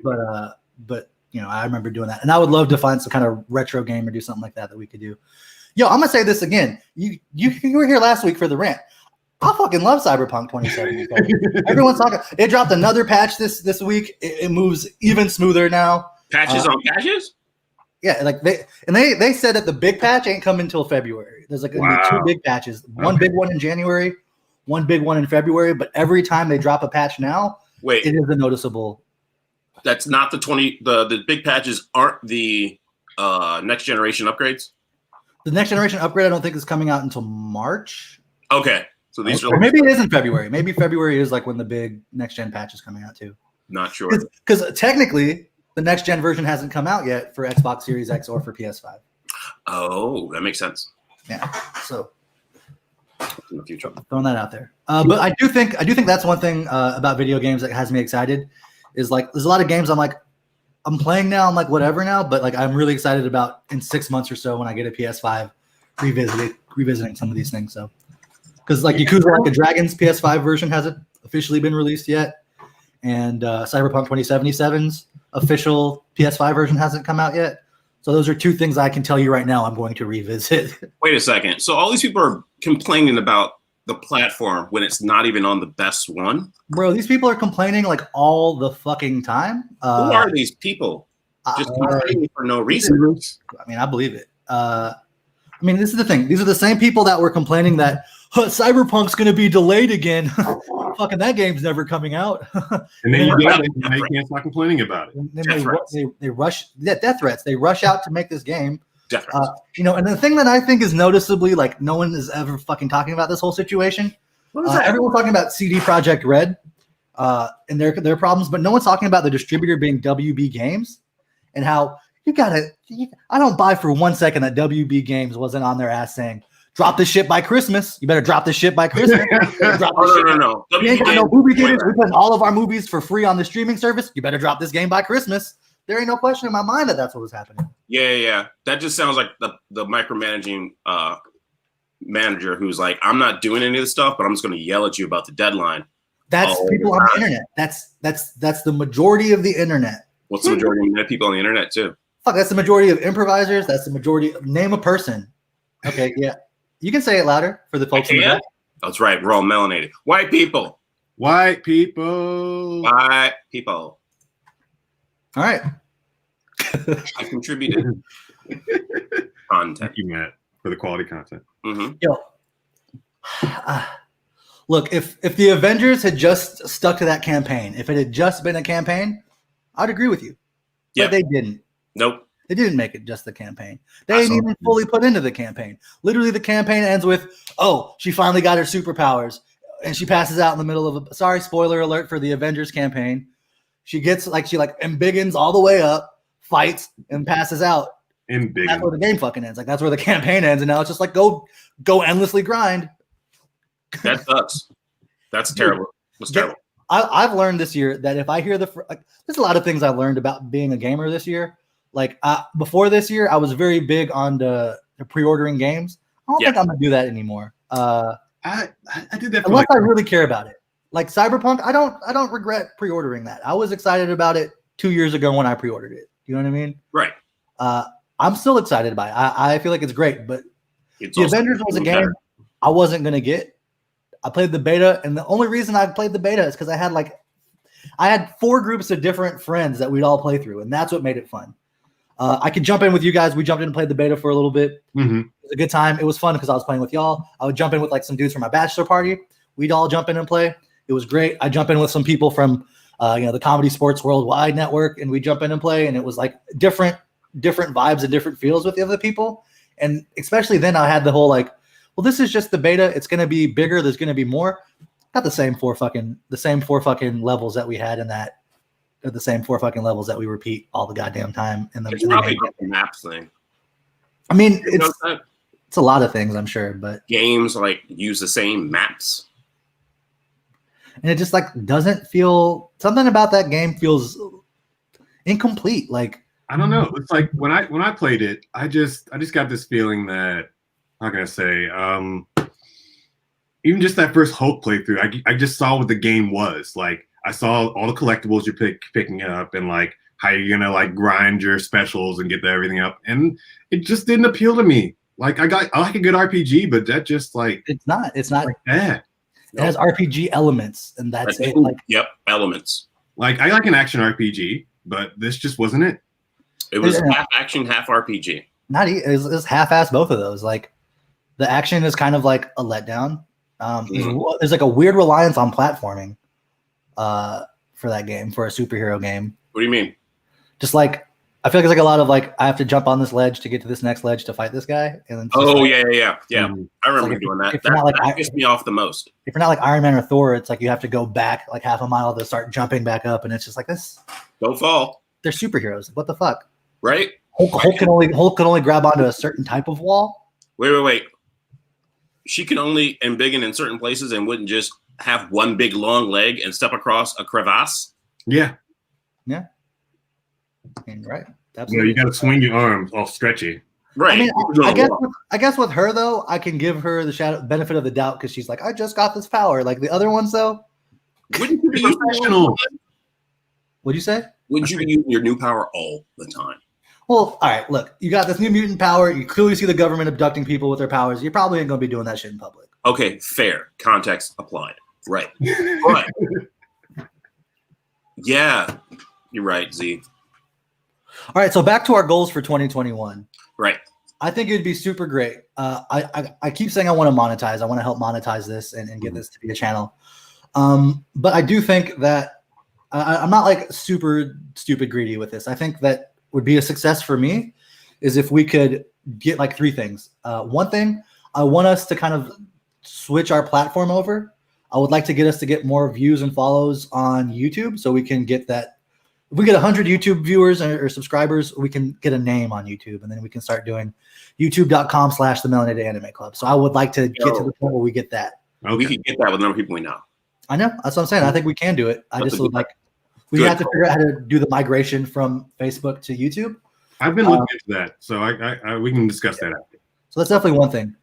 But you know, I remember doing that, and I would love to find some kind of retro game or do something like that we could do. Yo, I'm gonna say this again. You were here last week for the rant. I fucking love Cyberpunk 2077. Everyone's talking. It dropped another patch this week. It moves even smoother now. Patches on patches. Yeah, like they said that the big patch ain't coming until February. There's like gonna be two big patches. One big one in January, one big one in February. But every time they drop a patch now, it is a noticeable. That's not the big patches aren't the next generation upgrades. The next generation upgrade I don't think is coming out until March. Okay. So these or maybe it is in February. Maybe February is like when the big next gen patch is coming out too. Not sure. Because technically, the next gen version hasn't come out yet for Xbox Series X or for PS5. Oh, that makes sense. Yeah. So in the future, throwing that out there. But I do think that's one thing about video games that has me excited. Is like there's a lot of games I'm playing now. I'm like whatever now, but like I'm really excited about in 6 months or so when I get a PS5, revisiting some of these things. So because like Yakuza Like a Dragon's PS5 version hasn't officially been released yet, and Cyberpunk 2077's official PS5 version hasn't come out yet. So those are two things I can tell you right now I'm going to revisit. Wait a second. So all these people are complaining about the platform when it's not even on the best one? Bro, these people are complaining like all the fucking time. Who are these people? Just complaining for no reason. I mean, I believe it. I mean, this is the thing. These are the same people that were complaining that Cyberpunk's going to be delayed again. Fucking that game's never coming out. And then you get it, and you can't stop complaining about it. And they rush death threats. They rush out to make this game. Death threats. And the thing that I think is noticeably like no one is ever fucking talking about this whole situation. Everyone's talking about CD Projekt Red and their problems, but no one's talking about the distributor being WB Games and how I don't buy for 1 second that WB Games wasn't on their ass saying, drop this shit by Christmas. You better drop this shit by Christmas. No. We ain't got no movie theaters. We're putting all of our movies for free on the streaming service. You better drop this game by Christmas. There ain't no question in my mind that that's what was happening. Yeah. That just sounds like the micromanaging manager who's like, I'm not doing any of this stuff, but I'm just going to yell at you about the deadline. That's people on the internet. That's the majority of the internet. What's the majority of people on the internet too? Fuck, that's the majority of improvisers. That's the majority. Name a person. Okay, yeah. You can say it louder for the folks in the back. That's right. We're all melanated. White people. White people. White people. All right. I contributed content. Thank you, Matt, for the quality content. Mm-hmm. Yo. Look, if the Avengers had just stuck to that campaign, if it had just been a campaign, I'd agree with you. But they didn't. Nope. They didn't make it just the campaign. They didn't even fully put into the campaign. Literally, the campaign ends with, oh, she finally got her superpowers. And she passes out in the middle of a, sorry, spoiler alert for the Avengers campaign. She gets she embiggens all the way up, fights, and passes out. Embiggens. That's where the game fucking ends. Like, that's where the campaign ends. And now it's just like, go endlessly grind. That sucks. That's terrible. That's terrible. I've learned this year that if I hear there's a lot of things I learned about being a gamer this year. Like before this year, I was very big on the pre-ordering games. I don't think I'm gonna do that anymore. I did that unless I really care about it. Like Cyberpunk, I don't regret pre-ordering that. I was excited about it 2 years ago when I pre-ordered it. You know what I mean? Right. I'm still excited about it. I feel like it's great, but the Avengers was a game I wasn't gonna get. I played the beta, and the only reason I played the beta is because I had 4 groups of different friends that we'd all play through, and that's what made it fun. I could jump in with you guys. We jumped in and played the beta for a little bit. Mm-hmm. It was a good time. It was fun because I was playing with y'all. I would jump in with some dudes from my bachelor party. We'd all jump in and play. It was great. I jump in with some people from the Comedy Sports Worldwide Network, and we jump in and play. And it was like different vibes and different feels with the other people. And especially then, I had the whole well, this is just the beta. It's going to be bigger. There's going to be more. Not the same four fucking levels that we had in that. The same 4 fucking levels that we repeat all the goddamn time. It's probably the maps thing. I mean, it's a lot of things, I'm sure, but games use the same maps, and it just doesn't feel, something about that game feels incomplete. I don't know. It's like when I played it, I just got this feeling that, how can I say, even just that first Hope playthrough, I just saw what the game was like. I saw all the collectibles you're picking up and how you're gonna grind your specials and get everything up, and it just didn't appeal to me. I like a good RPG, but that just it's not like that. It has RPG elements, and that's it. Yep, elements. I like an action RPG, but this just wasn't it. It was half action, half RPG. It was half-assed, both of those. The action is kind of a letdown. There's a weird reliance on platforming. For that game, for a superhero game. What do you mean? Just I feel like it's like a lot of like I have to jump on this ledge to get to this next ledge to fight this guy. And then yeah. I remember doing that. That pissed me off the most. If you're not like Iron Man or Thor, it's like you have to go back like half a mile to start jumping back up, and it's just like this. Don't fall. They're superheroes. What the fuck? Right? Hulk can only grab onto a certain type of wall. Wait. She can only embiggen in certain places and wouldn't just have one big long leg and step across a crevasse. Yeah. Right. Absolutely. You got to swing your arms all stretchy. Right. I mean, I guess with her though, I can give her the benefit of the doubt because she's like, I just got this power. Like the other ones though. Wouldn't you be professional? What'd you say? Wouldn't you be using your new power all the time? Well, all right. Look, you got this new mutant power. You clearly see the government abducting people with their powers. You probably ain't gonna be doing that shit in public. Okay, fair. Context applied. Right. But yeah, you're right, Z. All right, so back to our goals for 2021. Right. I think it'd be super great. I keep saying I want to monetize. I want to help monetize this and get this to be a channel. But I do think that I'm not like super stupid greedy with this. I think that would be a success for me is if we could get like three things. One thing, I want us to kind of switch our platform over. I would like to get us to get more views and follows on YouTube so we can get that. If we get 100 YouTube viewers or subscribers, we can get a name on YouTube, and then we can start doing youtube.com/the Melanated Anime Club. So I would like to get to the point where we get that. Okay. We can get that with the number of people we know. I know. That's what I'm saying. I think we can do it. I just would like we have to figure out how to do the migration from Facebook to YouTube. I've been looking into that, so I we can discuss that after. So that's definitely one thing.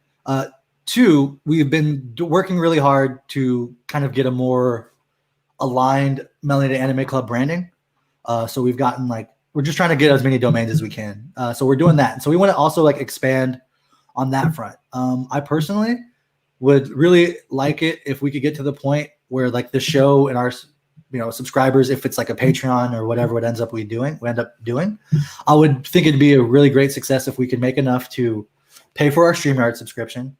Two, we've been working really hard to kind of get a more aligned Melanated Anime Club branding. So we've gotten we're just trying to get as many domains as we can. So we're doing that. So we want to also expand on that front. I personally would really like it if we could get to the point where the show and our subscribers, if it's like a Patreon or whatever it ends up we end up doing, I would think it'd be a really great success if we could make enough to pay for our StreamYard subscription,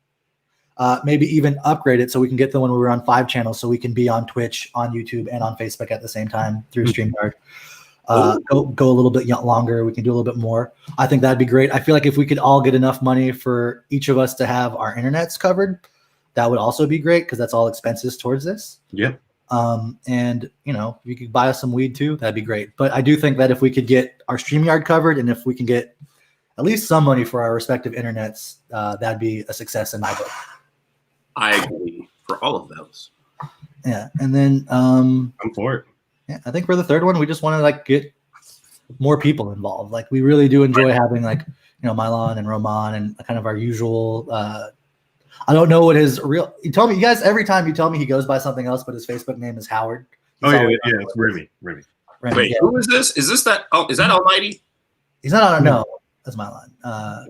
maybe even upgrade it so we can get the one where we're on 5 channels so we can be on Twitch, on YouTube, and on Facebook at the same time through StreamYard. Go a little bit longer. We can do a little bit more. I think that'd be great. I feel like if we could all get enough money for each of us to have our internets covered, that would also be great because that's all expenses towards this. Yep. And if you could buy us some weed too, that'd be great. But I do think that if we could get our StreamYard covered and if we can get at least some money for our respective internets, that'd be a success in my book. I agree for all of those. Yeah. And then I'm for it. Yeah, I think for the third one, we just want to get more people involved. We really do enjoy having Milan and Roman and kind of our usual. I don't know what his real. You told me, you guys, every time you tell me he goes by something else, but his Facebook name is Howard. It's Remy. Wait, who is this? Is this that? Oh, is that Almighty? He's not on. No, that's Milan.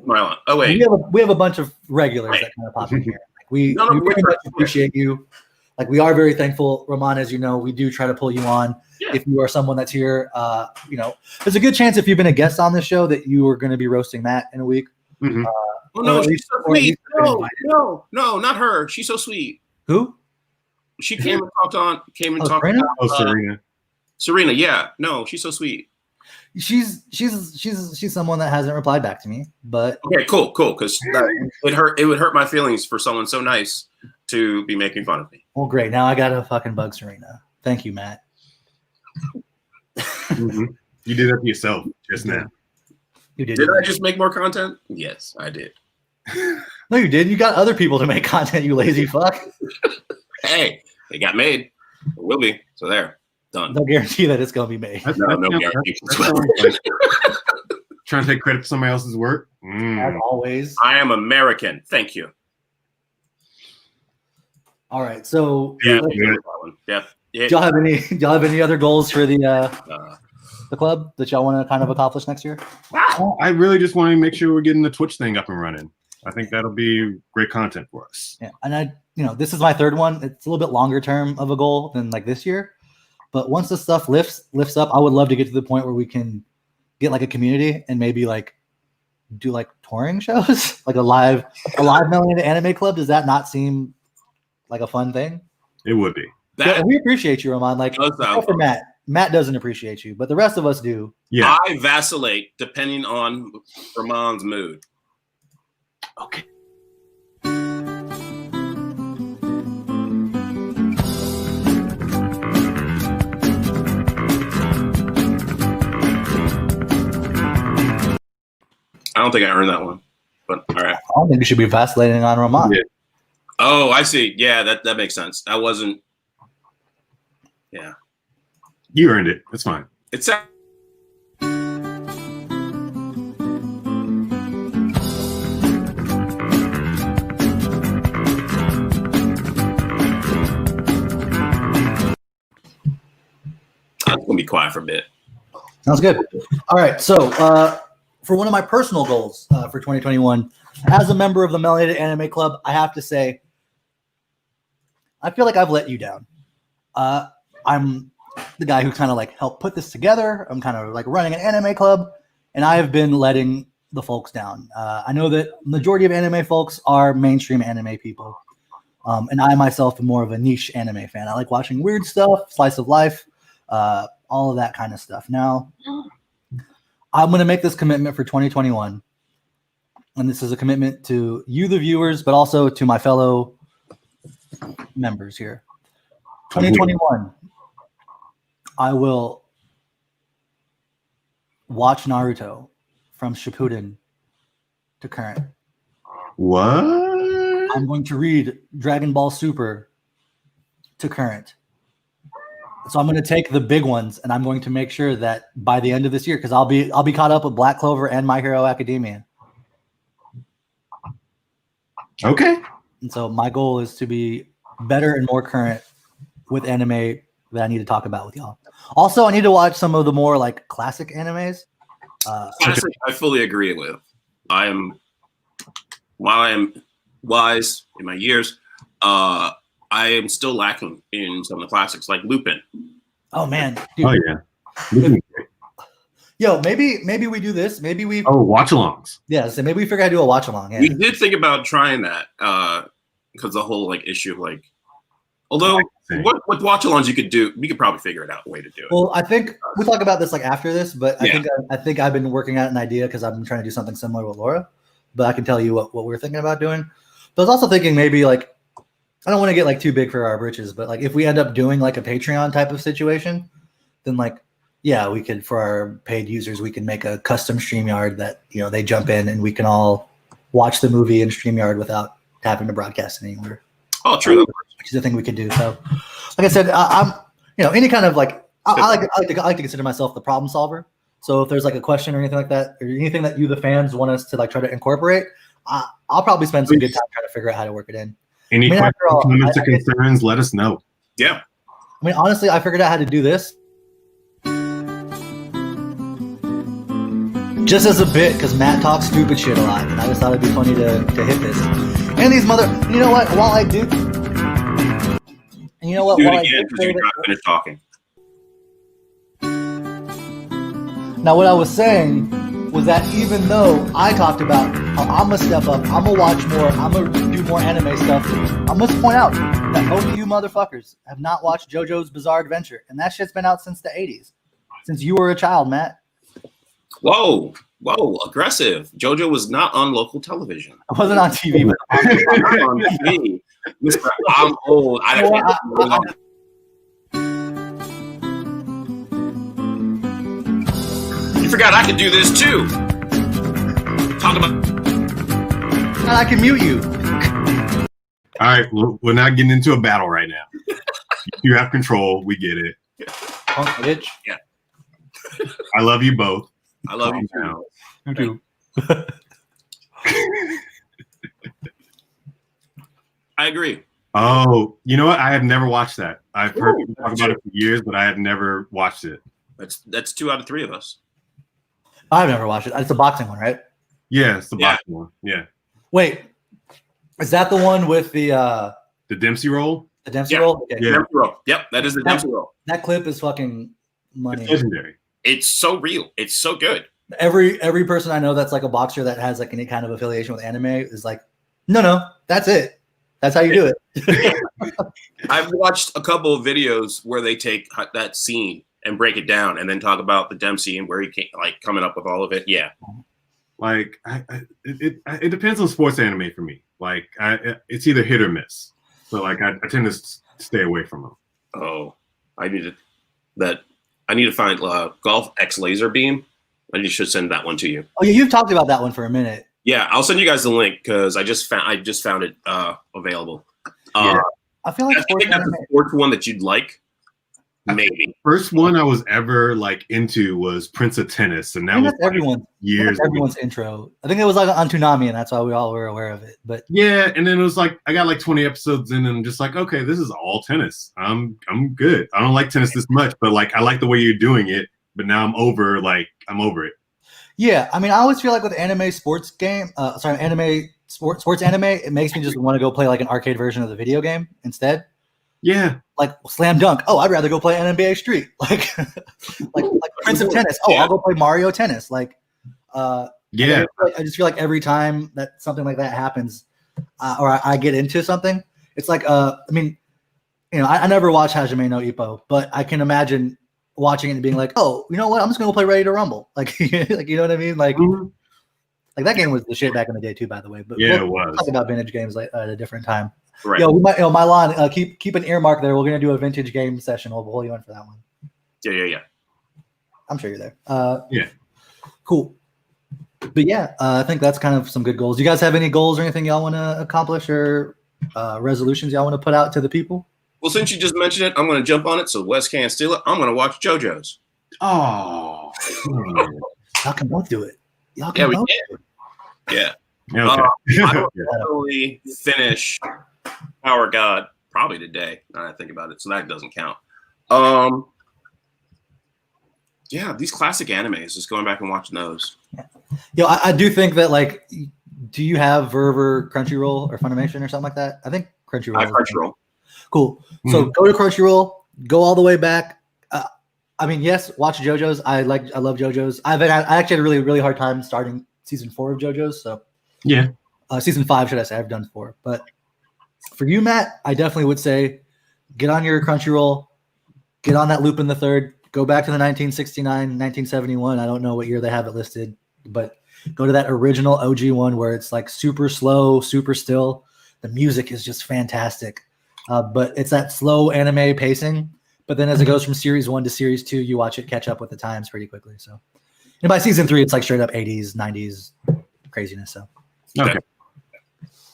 Milan. Oh wait, we have a bunch of regulars that kind of pop in here. We very much appreciate you. We are very thankful, Roman. As you know, we do try to pull you on. Yeah. If you are someone that's here, there's a good chance if you've been a guest on this show that you are going to be roasting Matt in a week. Mm-hmm. No, she's so sweet. No, not her. She's so sweet. Who? She came and talked about Serena. Serena, yeah. No, she's so sweet. She's someone that hasn't replied back to me, but okay, cool. Because it would hurt my feelings for someone so nice to be making fun of me. Well, great. Now I gotta fucking bug Serena. Thank you, Matt. Mm-hmm. You did that to yourself just now. You did. Did I just make more content? Yes, I did. No, you did. You got other people to make content, you lazy fuck. Hey, it got made. It will be. So there. Done. No guarantee that it's going to be made. No guarantee. Trying to take credit for somebody else's work. As always. I am American. Thank you. All right. So yeah. Do y'all have any other goals for the club that y'all want to kind of accomplish next year? I really just want to make sure we're getting the Twitch thing up and running. I think that'll be great content for us. Yeah, and this is my third one. It's a little bit longer term of a goal than this year, but once the stuff lifts up, I would love to get to the point where we can get a community and maybe do touring shows, a live Melanated Anime Club. Does that not seem like a fun thing? It would be. We appreciate you, Roman. For Matt. Matt doesn't appreciate you, but the rest of us do. Yeah, I vacillate depending on Ramon's mood. Okay. I don't think I earned that one, but all right. I don't think you should be vacillating on Ramon. Yeah. Oh, I see. Yeah, that makes sense. I wasn't. Yeah. You earned it. That's fine. It's. I'm gonna be quiet for a bit. Sounds good. All right. So, for one of my personal goals for 2021, as a member of the Melanated Anime Club, I have to say, I feel like I've let you down. I'm the guy who kind of like helped put this together. I'm kind of like running an anime club, and I have been letting the folks down. I know that majority of anime folks are mainstream anime people, and I myself am more of a niche anime fan. I like watching weird stuff, slice of life, all of that kind of stuff. Now, I'm going to make this commitment for 2021, and this is a commitment to you, the viewers, but also to my fellow members here. 2021, I will watch Naruto from Shippuden to current. What? I'm going to read Dragon Ball Super to current. So I'm going to take the big ones, and I'm going to make sure that by the end of this year, because I'll be caught up with Black Clover and My Hero Academia. Okay. And so my goal is to be better and more current with anime that I need to talk about with y'all. Also, I need to watch some of the more like classic animes. Classic, I fully agree with. While I am wise in my years, I am still lacking in some of the classics, like Lupin. Oh man! Dude. Oh yeah. Lupin's great. Yo, maybe we do this. Maybe we. Oh, watch-alongs. Yeah, so maybe we figure out how to do a watch-along. Yeah. We did think about trying that because the whole like issue of like. Although what watch-alongs you could do, we could probably figure it out a way to do it. Well, I think we'll talk about this like after this, but I think I've been working out an idea because I've been trying to do something similar with Laura. But I can tell you what we're thinking about doing. But I was also thinking maybe like I don't want to get like too big for our britches, but like if we end up doing like a Patreon type of situation, then like yeah, we could for our paid users we can make a custom StreamYard that they jump in and we can all watch the movie in StreamYard without having to broadcast it anywhere. Oh, true. Which is the thing we could do. So, like I said, I'm any kind of like I like to consider myself the problem solver. So if there's like a question or anything like that, or anything that you the fans want us to like try to incorporate, I'll probably spend some good time trying to figure out how to work it in. Any questions, comments, or concerns? Let us know. Yeah. I mean, honestly, I figured out how to do this just as a bit because Matt talks stupid shit a lot, and I just thought it'd be funny to hit this. And these you know what? While I do, and you know what? Do it again because you're not finished talking. Now, what I was saying was that even though I talked about how I'm gonna step up, I'm gonna watch more, I'm gonna do more anime stuff, I'm gonna point out that both of you motherfuckers have not watched JoJo's Bizarre Adventure, and that shit's been out since the 80s, since you were a child, Matt. Whoa, aggressive. JoJo was not on local television. I wasn't on TV, but on TV. Mr. I'm old. You forgot I could do this too. Talk about. And I can mute you. All right, we're not getting into a battle right now. You have control. We get it. Punk bitch. Yeah. I love you both. I love you too. You too. I agree. Oh, you know what? I have never watched that. I've heard people talk about it for years, but I have never watched it. That's 2 out of 3 of us. I've never watched it. It's a boxing one, right? Yeah, it's the boxing one. Yeah. Wait, is that the one with the Dempsey roll? The Dempsey roll? Okay. Yeah. Dempsey roll. Yep, that is the Dempsey roll. That clip is fucking money. It's legendary. It's so real. It's so good. Every person I know that's like a boxer that has like any kind of affiliation with anime is like, no, that's it. That's how you do it. I've watched a couple of videos where they take that scene and break it down, and then talk about the Dempsey and where he came, like coming up with all of it. Yeah. Like it depends on sports anime for me. Like it's either hit or miss. So like I tend to stay away from them. Oh, I need to find Golf X Laser Beam. I should send that one to you. Oh yeah, you've talked about that one for a minute. Yeah, I'll send you guys the link because I just found it available. Yeah. I feel like I think that's the sports one that you'd like. Maybe first one I was ever like into was Prince of Tennis, and that was everyone's intro. I think it was like on Toonami, and that's why we all were aware of it. But yeah, and then it was like I got like 20 episodes in, and I'm just like, okay, this is all tennis. I'm good. I don't like tennis this much, but like I like the way you're doing it. But now I'm over it. Yeah, I mean, I always feel like with anime sports anime, it makes me just want to go play like an arcade version of the video game instead. Yeah, like Slam Dunk. Oh, I'd rather go play NBA Street. Like Prince of Tennis. Oh, I'll go play Mario Tennis. Like, yeah. I just feel like every time that something like that happens, or I get into something, it's like, I mean, you know, I never watched Hajime no Ippo, but I can imagine watching it and being like, oh, you know what? I'm just gonna go play Ready to Rumble. Like, like you know what I mean? Like, like that game was the shit back in the day too, by the way. But yeah, it was. We'll talk about vintage games like at a different time. Right. Yo, we might, Milan, keep an earmark there. We're gonna do a vintage game session. We'll hold you in for that one. Yeah. I'm sure you're there. Yeah. Cool. But yeah, I think that's kind of some good goals. Do you guys have any goals or anything y'all want to accomplish or resolutions y'all want to put out to the people? Well, since you just mentioned it, I'm going to jump on it so Wes can't steal it. I'm going to watch JoJo's. Oh. Y'all can both do it. Y'all can both do it. Yeah. Okay. I will definitely finish Power God probably today. Now that I think about it, so that doesn't count. Yeah, these classic animes. Just going back and watching those. Yeah, I do think that like, do you have Verve or Crunchyroll or Funimation or something like that? I think Crunchyroll. I have Crunchyroll. Cool. So go to Crunchyroll. Go all the way back. I mean, yes, watch JoJo's. I love JoJo's. I actually had a really, really hard time starting season 4 of JoJo's. So yeah, season 5, should I say? I've done 4. But for you, Matt, I definitely would say get on your Crunchyroll, get on that Lupin the Third, go back to the 1969, 1971. I don't know what year they have it listed, but go to that original OG one where it's like super slow, super still. The music is just fantastic. But it's that slow anime pacing. But then as it goes from series 1 to series 2, you watch it catch up with the times pretty quickly. So, and by season 3, it's like straight up 80s, 90s craziness. So, okay.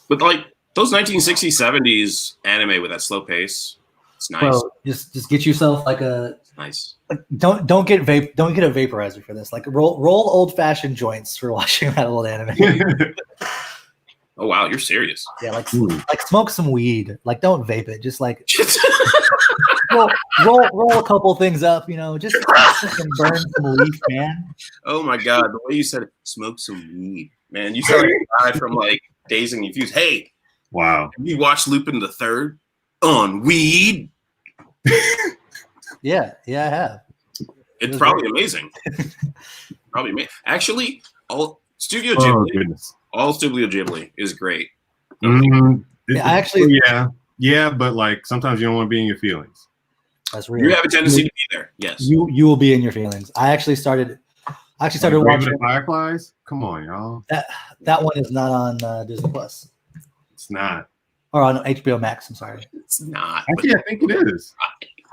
But like those 1960s, 70s anime with that slow pace, it's nice. Bro, just get yourself like a nice. Like don't get a vaporizer for this. Like roll old fashioned joints for watching that old anime. Oh wow, you're serious? Yeah, like smoke some weed. Like don't vape it. Just like roll a couple things up. You know, just burn some leaf, man. Oh my god, the way you said it, smoke some weed, man. You sound like a guy from like Dazed and Confused. Hey, wow, have you watched Lupin the Third on weed? Yeah, I have. It's probably amazing. Probably amazing. Actually, all Studio Ghibli. All Studio Ghibli is great. Yeah, but like sometimes you don't want to be in your feelings. That's real. You have a tendency to be there. Yes. You will be in your feelings. I actually started watching the Fireflies. Come on, y'all. That one is not on Disney Plus. It's not. Or on HBO Max. I'm sorry. It's not. Actually, I think it is.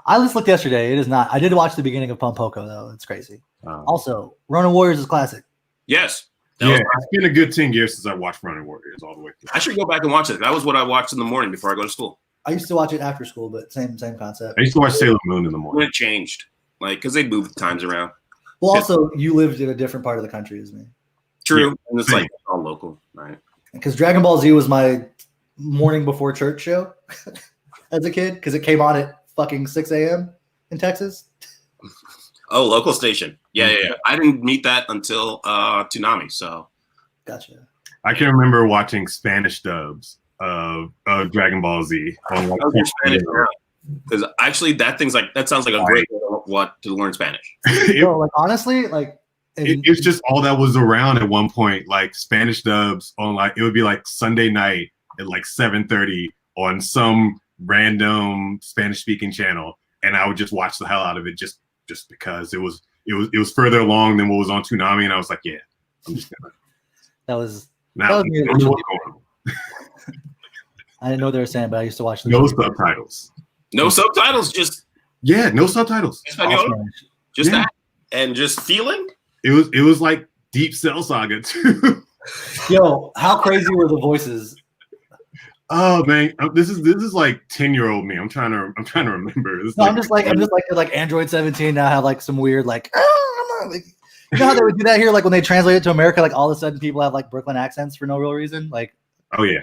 I just looked yesterday. It is not. I did watch the beginning of Pump-Poko though. It's crazy. Also, Ronin Warriors is classic. Yes. It's been a good 10 years since I watched Ronin Warriors all the way through. I should go back and watch it. That was what I watched in the morning before I go to school. I used to watch it after school, but same concept. I used to watch Sailor Moon in the morning. When it changed, like because they moved the times around. Well, also you lived in a different part of the country as me. True, Yeah. and it's like all local, right? Because Dragon Ball Z was my morning before church show as a kid because it came on at fucking 6 a.m. in Texas. Oh, local station. Yeah. I didn't meet that until Toonami. So, gotcha. I can remember watching Spanish dubs of Dragon Ball Z. Because actually, that sounds like a great way to learn Spanish. Like honestly, like it's just all that was around at one point. Like Spanish dubs on like it would be like Sunday night at like 7:30 on some random Spanish speaking channel, and I would just watch the hell out of it just just because it was further along than what was on Toonami, and I was like, yeah, I'm just gonna. That was now. I didn't know what they were saying, but I used to watch no subtitles. No subtitles, just no subtitles. Just that, and just feeling. It was like Deep Cell Saga too. Yo, how crazy were the voices? Oh man, this is like 10-year-old me. I'm trying to remember. No, I'm just like Android 17 now have like some weird like, like, you know how they would do that here, like when they translate it to America, like all of a sudden people have like Brooklyn accents for no real reason, like. Oh yeah.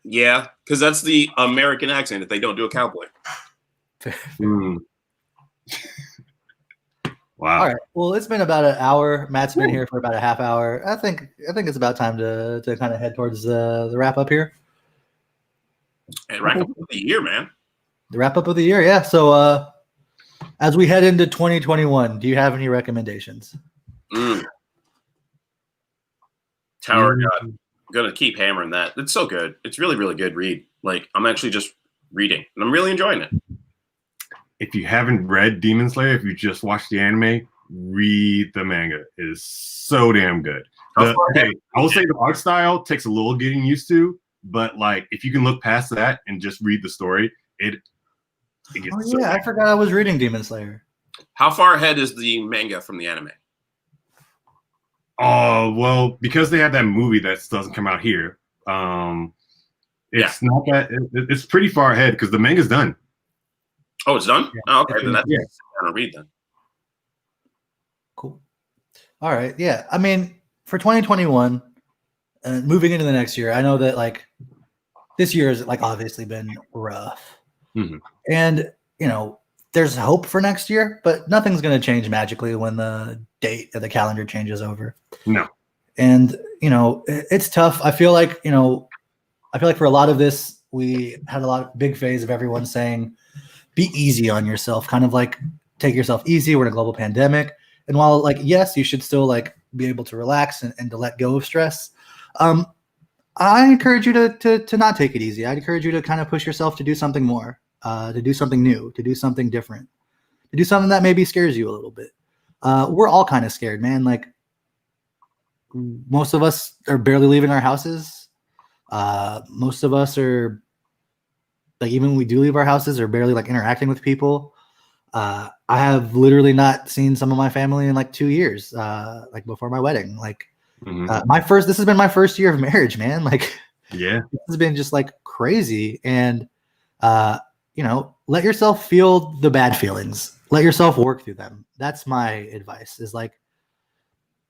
Yeah, because that's the American accent if they don't do a cowboy. Wow. All right. Well, it's been about an hour. Matt's been here for about a half hour. I think it's about time to kind of head towards the wrap up here. And wrap up of the year, man. The wrap up of the year, yeah. So as we head into 2021, do you have any recommendations? Tower God. I'm gonna keep hammering that. It's so good. It's really, really good read. Like I'm actually just reading and I'm really enjoying it. If you haven't read Demon Slayer, if you just watched the anime, read the manga. It is so damn good. I will say the art style takes a little getting used to, but like if you can look past that and just read the story, it gets so I forgot I was reading Demon Slayer. How far ahead is the manga from the anime? Oh, well, because they had that movie that doesn't come out here. It's not that it's pretty far ahead because the manga's done. Oh, it's done? Yeah. Oh, okay. Then that's gonna read then. Cool. All right. Yeah. I mean, for 2021, moving into the next year, I know that like this year has like obviously been rough. Mm-hmm. And you know, there's hope for next year, but nothing's going to change magically when the date of the calendar changes over. No. And, you know, it's tough. I feel like for a lot of this, we had a lot of big phase of everyone saying, be easy on yourself, kind of like take yourself easy. We're in a global pandemic. And while like, yes, you should still like be able to relax and to let go of stress. I encourage you to not take it easy. I'd encourage you to kind of push yourself to do something more. To do something new, to do something different, to do something that maybe scares you a little bit. We're all kind of scared, man. Like most of us are barely leaving our houses. Most of us are like, even when we do leave our houses, are barely like interacting with people. I have literally not seen some of my family in like 2 years, like before my wedding. Like this has been my first year of marriage, man. Like, yeah, this has been just like crazy. And, you know, let yourself feel the bad feelings. Let yourself work through them. That's my advice, is like,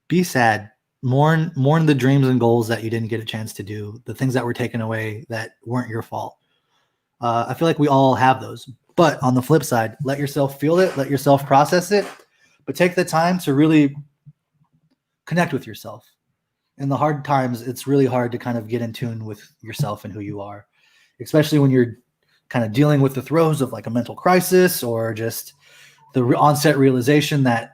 be sad, mourn the dreams and goals that you didn't get a chance to do, the things that were taken away that weren't your fault. I feel like we all have those, but on the flip side, let yourself feel it, let yourself process it, but take the time to really connect with yourself. In the hard times, it's really hard to kind of get in tune with yourself and who you are, especially when you're kind of dealing with the throes of like a mental crisis or just the onset realization that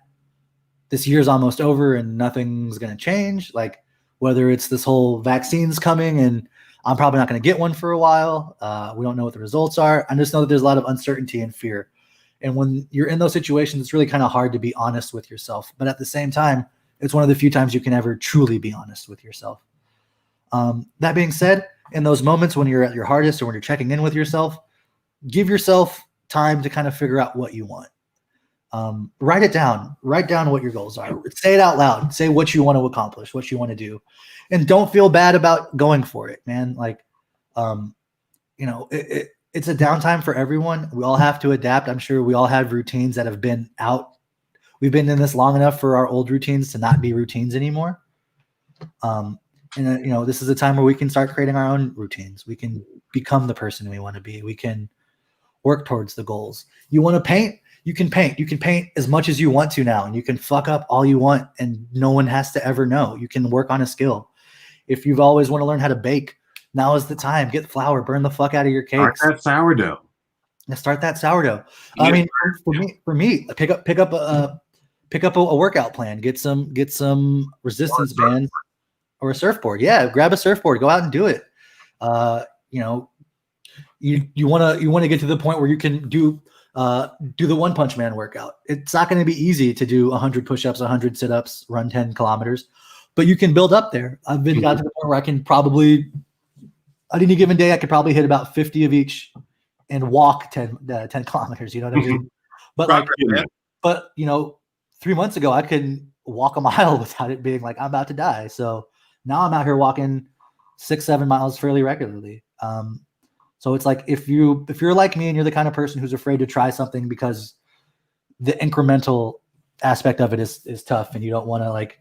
this year's almost over and nothing's going to change. Like whether it's this whole vaccines coming and I'm probably not going to get one for a while. We don't know what the results are. I just know that there's a lot of uncertainty and fear. And when you're in those situations, it's really kind of hard to be honest with yourself. But at the same time, it's one of the few times you can ever truly be honest with yourself. That being said, in those moments when you're at your hardest or when you're checking in with yourself, give yourself time to kind of figure out what you want. Write it down. Write down what your goals are. Say it out loud. Say what you want to accomplish, what you want to do. And don't feel bad about going for it, man. Like, you know, it's a downtime for everyone. We all have to adapt. I'm sure we all have routines that have been out. We've been in this long enough for our old routines to not be routines anymore. And, you know, this is a time where we can start creating our own routines. We can become the person we want to be. We can work towards the goals. You want to paint? You can paint. You can paint as much as you want to now, and you can fuck up all you want, and no one has to ever know. You can work on a skill. If you've always want to learn how to bake, now is the time. Get flour, burn the fuck out of your cakes. Start that sourdough. Start that sourdough. I mean, for me, pick up a workout plan. Get some resistance bands or a surfboard. Yeah, grab a surfboard. Go out and do it. You know, you want to get to the point where you can do do the One Punch Man workout. It's not going to be easy to do 100 push-ups, 100 sit-ups, run 10 kilometers, but you can build up there. I've been got to the point where I can probably, on any given day, I could probably hit about 50 of each and walk 10 kilometers. You know what I mean? But but 3 months ago, I couldn't walk a mile without it being like I'm about to die. So now I'm out here walking 6-7 miles fairly regularly. So it's like if you're like me and you're the kind of person who's afraid to try something because the incremental aspect of it is tough, and you don't want to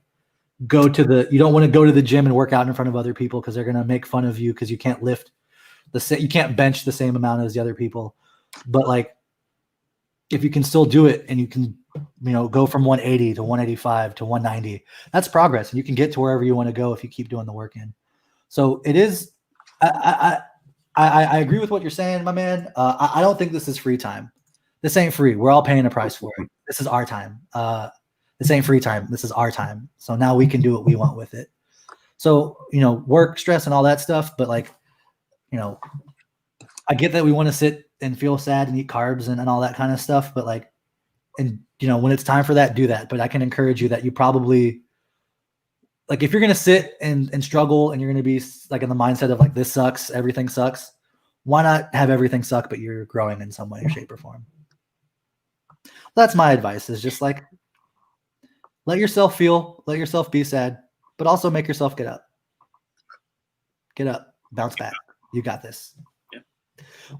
go to the gym and work out in front of other people because they're gonna make fun of you because you can't you can't bench the same amount as the other people. But if you can still do it and you can go from 180 to 185 to 190, that's progress, and you can get to wherever you want to go if you keep doing the work in. So it is. I agree with what you're saying, my man. I don't think this is free time. This ain't free. We're all paying a price for it. This is our time. This ain't free time. This is our time. So now we can do what we want with it. So, work, stress, and all that stuff. But I get that we want to sit and feel sad and eat carbs and all that kind of stuff. But when it's time for that, do that. But I can encourage you that you probably, if you're going to sit and struggle and you're going to be in the mindset of this sucks, everything sucks, why not have everything suck, but you're growing in some way, shape, or form? That's my advice, is just let yourself feel, let yourself be sad, but also make yourself get up. Get up, bounce back. You got this. Yeah.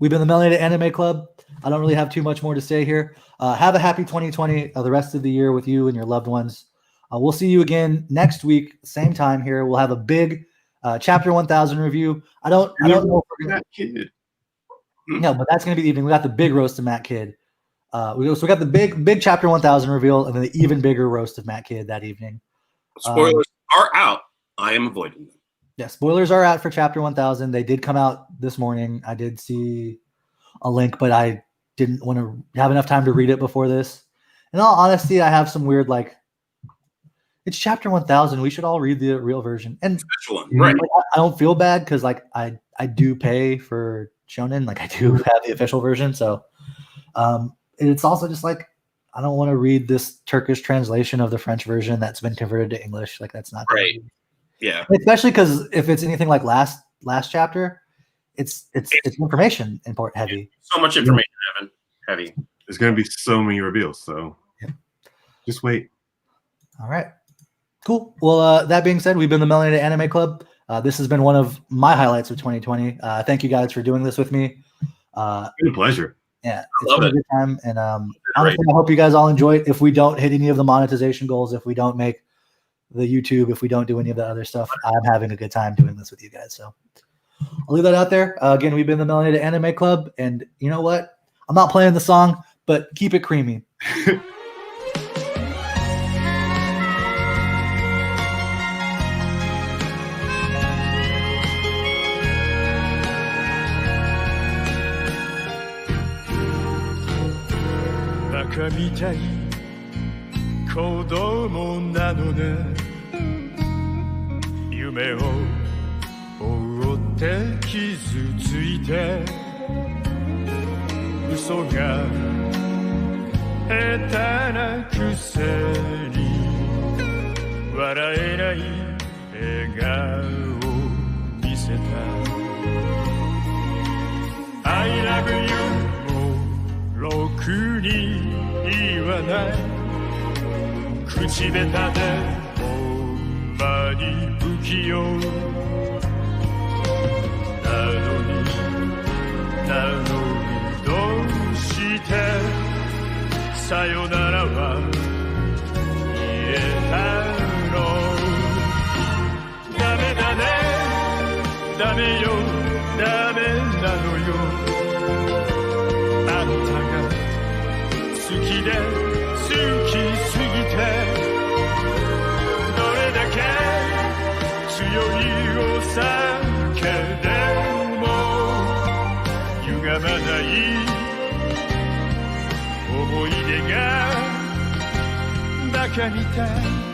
We've been the Melanated Anime Club. I don't really have too much more to say here. Have a happy 2020, the rest of the year with you and your loved ones. We'll see you again next week, same time here. We'll have a big Chapter 1000 review. I don't know if we're gonna. Kid. No, but that's gonna be the evening. We got the big roast of Matt Kidd. We got the big Chapter 1000 reveal, and then the even bigger roast of Matt Kidd that evening. Spoilers are out. I am avoiding them. Yeah, spoilers are out for Chapter 1000. They did come out this morning. I did see a link, but I didn't want to have enough time to read it before this. In all honesty, I have some weird it's Chapter 1000. We should all read the real version. And right. I don't feel bad because I do pay for Shonen. I do have the official version. So it's also just I don't want to read this Turkish translation of the French version that's been converted to English. That's not right. Yeah. Especially because if it's anything like last chapter, it's information heavy. So much information, Evan. Heavy. There's going to be so many reveals. So just wait. All right. Cool. Well, that being said, we've been the Melanated Anime Club. This has been one of my highlights of 2020. Thank you guys for doing this with me. It's been a pleasure. Yeah, it's been a good time. And honestly, I hope you guys all enjoy it. If we don't hit any of the monetization goals, if we don't make the YouTube, if we don't do any of the other stuff, I'm having a good time doing this with you guys. So I'll leave that out there. Again, we've been the Melanated Anime Club. And you know what? I'm not playing the song, but keep it creamy.バカみたい子供なのね夢を追って傷ついて嘘が下手なくせに笑えない笑顔を見せた I love you もろくに言わない口下手でほんまに不器用なのにどうしてさよならは言えたのダメだねダメよダメなのよあんたが好きで好きすぎてどれだけ強いお酒でも歪まない思い出がバカみたい